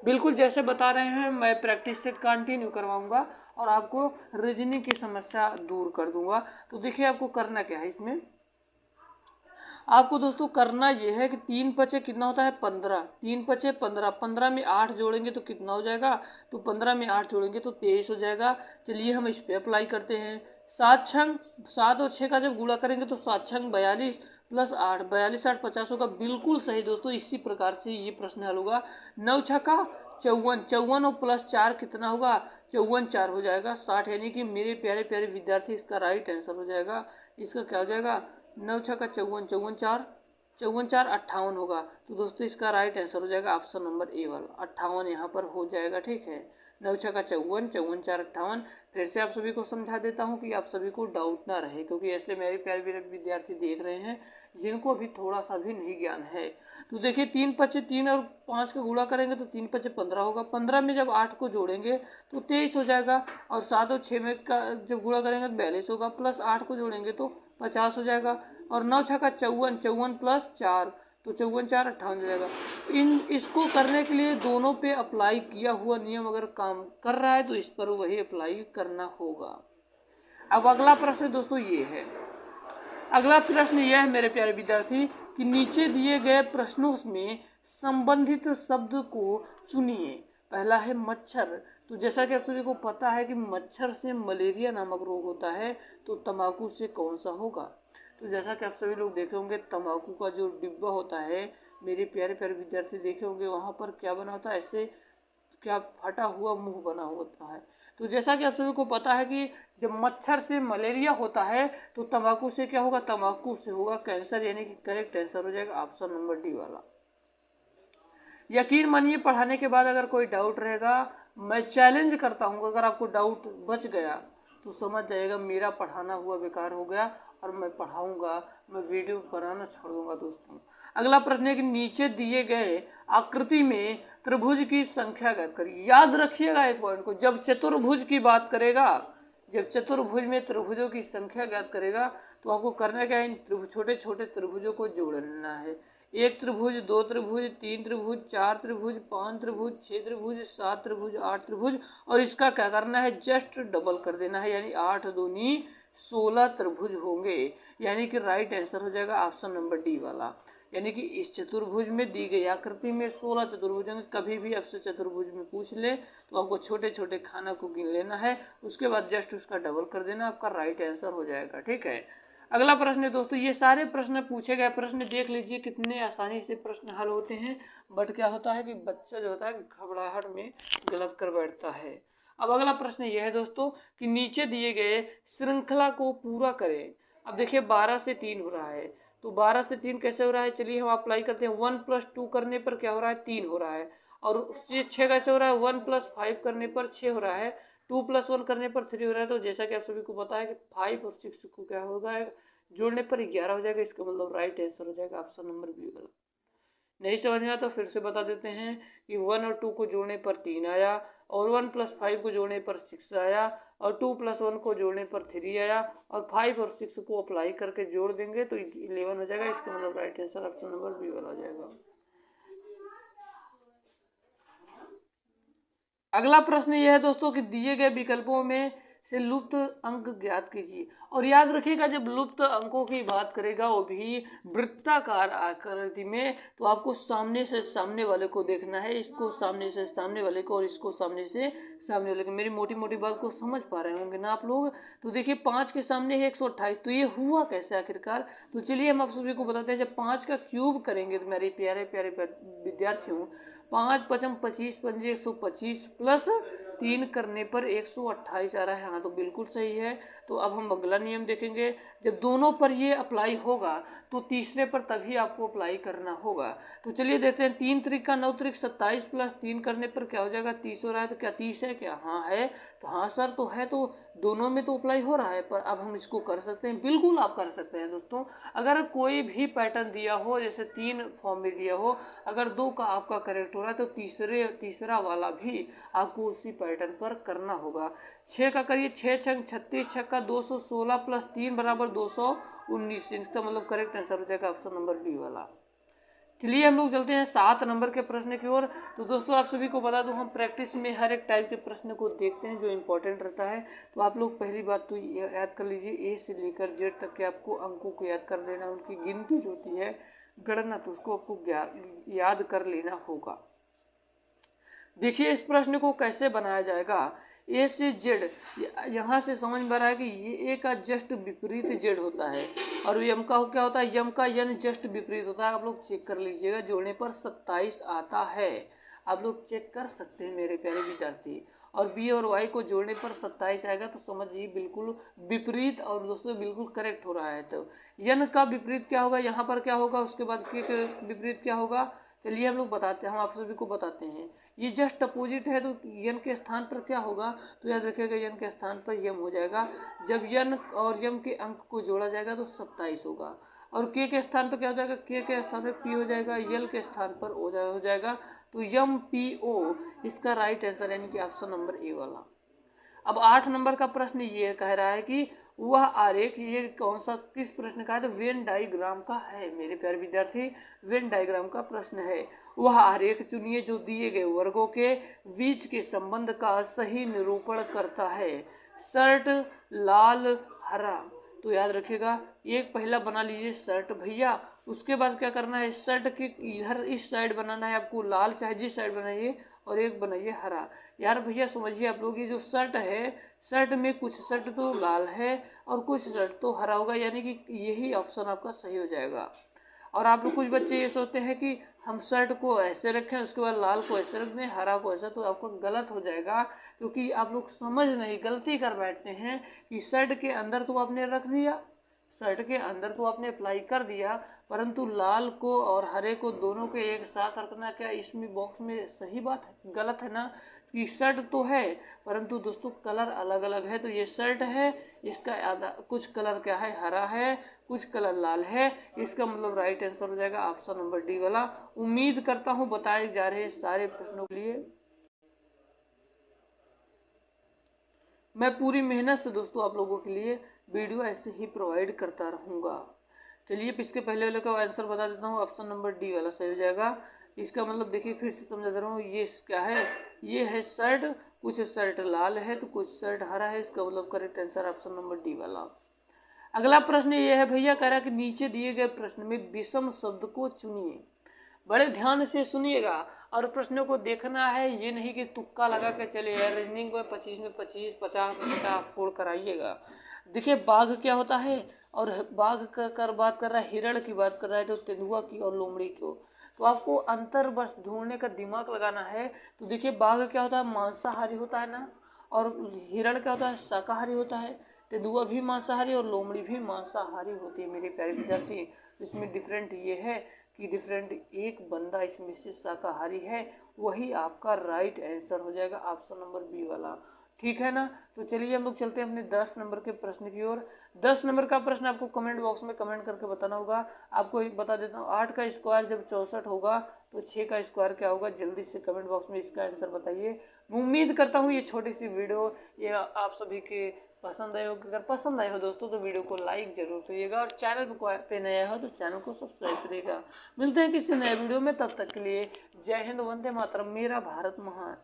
बिल्कुल जैसे बता रहे हैं मैं प्रैक्टिस सेट कंटिन्यू करवाऊंगा और आपको रीजनिंग की समस्या दूर कर दूंगा। तो देखिए आपको करना क्या है इसमें, आपको दोस्तों करना यह है कि 3 पचे कितना होता है 15, 3 पचे 15, 15 में 8 जोड़ेंगे तो कितना हो जाएगा, तो 15 में 8 जोड़ेंगे तो 23 हो जाएगा। चलिए हम इस पे अप्लाई करते हैं। 7 छंग 7 और 6 का जब गुणा करेंगे तो 7 छंग 42 प्लस 8, 42 8 50 होगा, बिल्कुल सही दोस्तों। इसी प्रकार से ये प्रश्न हल होगा। 9 छक्का 54, 54 और प्लस 4 कितना होगा 54 4 हो जाएगा 60, यानी कि मेरे प्यारे प्यारे विद्यार्थी इसका राइट आंसर हो जाएगा, इसका क्या हो जाएगा 9 छक्का 54, 54 4 58 होगा। तो दोस्तों इसका राइट आंसर हो जाएगा ऑप्शन नंबर ए वाला 58 यहाँ पर हो जाएगा। ठीक है, 9 छक्का 54, 54 4 58। फिर से आप सभी को समझा देता हूँ कि आप सभी को डाउट ना रहे, क्योंकि ऐसे मेरे प्यारे विद्यार्थी देख रहे हैं जिनको अभी थोड़ा सा भी नहीं ज्ञान है। तो देखिए 3 पचे 3 और 5 का गुणा करेंगे तो 3 पचे 15 होगा, 15 में जब 8 को जोड़ेंगे तो 23 हो जाएगा, और 7 और 6 में का जब गुणा करेंगे तो 42 होगा, प्लस 8 को जोड़ेंगे तो 50 हो जाएगा, और 9 छक्का 54, 54 प्लस 4 तो 54 4 58 हो जाएगा। इसको करने के लिए दोनों पे अप्लाई किया हुआ नियम अगर काम कर रहा है तो इस पर वही अप्लाई करना होगा। अब अगला प्रश्न दोस्तों ये है, अगला प्रश्न यह है मेरे प्यारे विद्यार्थी कि नीचे दिए गए प्रश्नों में संबंधित शब्द को चुनिए। पहला है मच्छर। तो जैसा कि आप सभी को पता है कि मच्छर से मलेरिया नामक रोग होता है, तो तंबाकू से कौन सा होगा। तो जैसा कि आप सभी लोग देखे होंगे तंबाकू का जो डिब्बा होता है, मेरे प्यारे प्यारे विद्यार्थी देखे होंगे, वहाँ पर क्या बना होता है, ऐसे क्या फटा हुआ मुंह बना होता है। तो जैसा कि आप सभी को पता है कि जब मच्छर से मलेरिया होता है तो तंबाकू से क्या होगा, तंबाकू से होगा कैंसर, यानी कि करेक्ट आंसर हो जाएगा ऑप्शन नंबर डी वाला। यकीन मानिए पढ़ाने के बाद अगर कोई डाउट रहेगा, मैं चैलेंज करता हूँ, अगर आपको डाउट बच गया तो समझ जाइएगा मेरा पढ़ाना हुआ बेकार हो गया, और मैं पढ़ाऊंगा, मैं वीडियो बनाना छोड़ दूंगा दोस्तों। अगला प्रश्न है कि नीचे दिए गए आकृति में त्रिभुज की संख्या ज्ञात करिए। याद रखिएगा एक पॉइंट को, जब चतुर्भुज की बात करेगा, जब चतुर्भुज में त्रिभुजों की संख्या ज्ञात करेगा तो आपको करना क्या है, इन छोटे छोटे त्रिभुजों को जोड़ लेना है। 1 त्रिभुज, 2 त्रिभुज, 3 त्रिभुज, 4 त्रिभुज, 5 त्रिभुज, 6 त्रिभुज, 7 त्रिभुज, 8 त्रिभुज, और इसका क्या करना है, जस्ट डबल कर देना है, यानी 8 दूनी 16 त्रिभुज होंगे, यानी कि राइट आंसर हो जाएगा ऑप्शन नंबर डी वाला। यानी कि इस चतुर्भुज में दी गई आकृति में 16 चतुर्भुज होंगे। कभी भी आपसे चतुर्भुज में पूछ ले तो आपको छोटे छोटे खाना को गिन लेना है, उसके बाद जस्ट उसका डबल कर देना, आपका राइट आंसर हो जाएगा। ठीक है, अगला प्रश्न है दोस्तों, ये सारे प्रश्न पूछे गए प्रश्न देख लीजिए कितने आसानी से प्रश्न हल होते हैं, बट क्या होता है कि बच्चा जो होता है घबराहट में गलत कर बैठता है। अब अगला प्रश्न यह है दोस्तों कि नीचे दिए गए श्रृंखला को पूरा करें। अब देखिए 12 से 3 हो रहा है, तो 12 से 3 कैसे हो रहा है, चलिए हम अप्लाई करते हैं। 1 + 2 करने पर क्या हो रहा है, 3 हो रहा है, और उससे 6 कैसे हो रहा है, 1 + 5 करने पर 6 हो रहा है, 2 + 1 करने पर 3 हो रहा है। तो जैसा कि आप सभी को पता है कि 5 और 6 को क्या होगा, जोड़ने पर 11 हो जाएगा, इसका मतलब राइट आंसर हो जाएगा ऑप्शन नंबर बी वाला। नहीं समझ में आया तो फिर से बता देते हैं कि 1 और 2 को जोड़ने पर 3 आया, और 1 + 5 को जोड़ने पर 6 आया, और 2 + 1 को जोड़ने पर 3 आया, और 5 और 6 को अप्लाई करके जोड़ देंगे तो 11 हो जाएगा, इसका मतलब right answer option number B वाला हो जाएगा। अगला प्रश्न यह है दोस्तों कि दिए गए विकल्पों में से लुप्त अंक ज्ञात कीजिए। और याद रखिएगा जब लुप्त अंकों की बात करेगा वो भी वृत्ताकार आकृति में, तो आपको सामने से सामने वाले को देखना है, इसको सामने से सामने वाले को और इसको सामने से सामने वाले को। मेरी मोटी मोटी बात को समझ पा रहे होंगे ना आप लोग। तो देखिए 5 के सामने है 128, तो ये हुआ कैसे आखिरकार। तो चलिए हम आप सभी को बताते हैं, जब 5 का क्यूब करेंगे तो मेरे प्यारे प्यारे विद्यार्थियों, 5 × 5 = 25, 5 × 125 प्लस 3 करने पर 128 आ रहा है। हाँ तो बिल्कुल सही है। तो अब हम अगला नियम देखेंगे, जब दोनों पर ये अप्लाई होगा तो तीसरे पर तभी आपको अप्लाई करना होगा। तो चलिए देखते हैं, 3 त्रिक 9 त्रिक 27 प्लस 3 करने पर क्या हो जाएगा, 30 हो रहा है। तो क्या 30 है क्या, हाँ है, तो हाँ सर तो है, तो दोनों में तो अप्लाई हो रहा है। पर अब हम इसको कर सकते हैं, बिल्कुल आप कर सकते हैं दोस्तों। अगर कोई भी पैटर्न दिया हो, जैसे 3 फॉर्म में दिया हो, अगर 2 का आपका करेक्ट हो रहा है तो तीसरा वाला भी आपको उसी पैटर्न पर करना होगा। 6 का करिए, 6 छंग 36, छक्का 216 प्लस 3 बराबर 219, इसका मतलब करेक्ट आंसर हो जाएगा ऑप्शन नंबर डी वाला। चलिए हम लोग चलते हैं 7 नंबर के प्रश्न की ओर। तो दोस्तों आप सभी को बता दूं, हम प्रैक्टिस में हर एक टाइप के प्रश्न को देखते हैं जो इम्पोर्टेंट रहता है। तो आप लोग पहली बात तो याद कर लीजिए, ए से लेकर जेड तक के आपको अंकों को याद कर लेना, उनकी गिनती जो होती है गणना, तो उसको आपको याद कर लेना होगा। देखिए इस प्रश्न को कैसे बनाया जाएगा। ए से जेड, यहाँ से समझ में आ रहा है कि ये ए का जस्ट विपरीत जेड होता है, और यम का क्या होता है, यम का यन जस्ट विपरीत होता है। आप लोग चेक कर लीजिएगा, जोड़ने पर 27 आता है, आप लोग चेक कर सकते हैं मेरे प्यारे विद्यार्थी। और बी और वाई को जोड़ने पर 27 आएगा, तो समझिए बिल्कुल विपरीत और दोस्तों बिल्कुल करेक्ट हो रहा है। तो यन का विपरीत क्या होगा, यहाँ पर क्या होगा, उसके बाद के विपरीत क्या होगा, चलिए हम लोग बताते हैं, हम आप सभी को बताते हैं। ये जस्ट अपोजिट है, तो यन के स्थान पर क्या होगा, तो याद रखिएगा यन के स्थान पर यम हो जाएगा। जब यन और यम के अंक को जोड़ा जाएगा तो 27 होगा। और के स्थान पर क्या हो जाएगा, के स्थान पर पी हो जाएगा, यल के स्थान पर हो जाएगा। तो यम पी ओ इसका राइट आंसर यानी कि ऑप्शन नंबर ए वाला। अब 8 नंबर का प्रश्न ये कह रहा है कि वह आरेख, ये कौन सा किस प्रश्न का है, तो वेन डायग्राम का है मेरे प्यारे विद्यार्थी, वेन डायग्राम का प्रश्न है। वह आरेख चुनिए जो दिए गए वर्गों के बीच के संबंध का सही निरूपण करता है। शर्ट लाल हरा, तो याद रखिएगा एक पहला बना लीजिए शर्ट भैया, उसके बाद क्या करना है, शर्ट के इधर इस साइड बनाना है आपको लाल, चाहे जिस साइड बनाइए, और एक बनाइए हरा। यार भैया समझिए आप लोग, ये जो शर्ट है, शर्ट में कुछ शर्ट तो लाल है और कुछ शर्ट तो हरा होगा, यानी कि यही ऑप्शन आपका सही हो जाएगा। और आप लोग कुछ बच्चे ये सोचते हैं कि हम शर्ट को ऐसे रखें, उसके बाद लाल को ऐसे रख दें, हरा को ऐसा, तो आपको गलत हो जाएगा, क्योंकि आप लोग समझ नहीं, गलती कर बैठते हैं कि शर्ट के अंदर तो आपने रख दिया, शर्ट के अंदर तो आपने अप्लाई कर दिया, परंतु लाल को और हरे को दोनों के एक साथ रखना क्या इसमें बॉक्स में सही बात है, गलत है ना, कि शर्ट तो है परंतु दोस्तों कलर अलग अलग है। तो ये शर्ट है, इसका आधा कुछ कलर क्या है, हरा है, कुछ कलर लाल है, इसका मतलब राइट आंसर हो जाएगा ऑप्शन नंबर डी वाला। उम्मीद करता हूँ बताए जा रहे सारे प्रश्नों के लिए मैं पूरी मेहनत से दोस्तों आप लोगों के लिए वीडियो ऐसे ही प्रोवाइड करता रहूँगा। चलिए इसके पहले वाले का आंसर बता देता हूँ, ऑप्शन नंबर डी वाला सही हो जाएगा। इसका मतलब देखिए फिर से समझा दे रहा हूँ, ये क्या है, ये है शर्ट, कुछ शर्ट लाल है तो कुछ शर्ट हरा है, इसका मतलब correct answer option number D वाला। अगला प्रश्न ये है भैया, कह रहा है कि नीचे दिए गए प्रश्न में विषम शब्द को चुनिए। बड़े ध्यान से सुनिएगा और प्रश्नों को देखना है, ये नहीं कि तुक्का लगा के चले यार, रीजनिंग में 25 में 25, 50 में 50 फोड़ कराइएगा। देखिए बाघ क्या होता है, और बाघ कर बात कर रहा है, हिरण की बात कर रहा है, तो तेंदुआ की और लोमड़ी को, तो आपको अंतर बस ढूंढने का दिमाग लगाना है। तो देखिए बाघ क्या होता है, मांसाहारी होता है ना, और हिरण क्या होता है, शाकाहारी होता है, तेंदुआ भी मांसाहारी और लोमड़ी भी मांसाहारी होती है मेरे प्यारे विद्यार्थी। इसमें डिफरेंट ये है कि डिफरेंट एक बंदा इसमें से शाकाहारी है, वही आपका राइट आंसर हो जाएगा ऑप्शन नंबर बी वाला, ठीक है ना। तो चलिए हम लोग चलते हैं अपने 10 नंबर के प्रश्न की ओर। 10 नंबर का प्रश्न आपको कमेंट बॉक्स में कमेंट करके बताना होगा। आपको एक बता देता हूँ, 8 का स्क्वायर जब 64 होगा तो 6 का स्क्वायर क्या होगा, जल्दी से कमेंट बॉक्स में इसका आंसर बताइए। उम्मीद करता हूँ ये छोटी सी वीडियो ये आप सभी के पसंद आए हो। अगर पसंद आए हो दोस्तों तो वीडियो को लाइक जरूर करिएगा, और चैनल पे नया हो तो चैनल को सब्सक्राइब करिएगा। मिलते हैं किसी नए वीडियो में, तब तक के लिए जय हिंद, वंदे मातरम, मेरा भारत महान।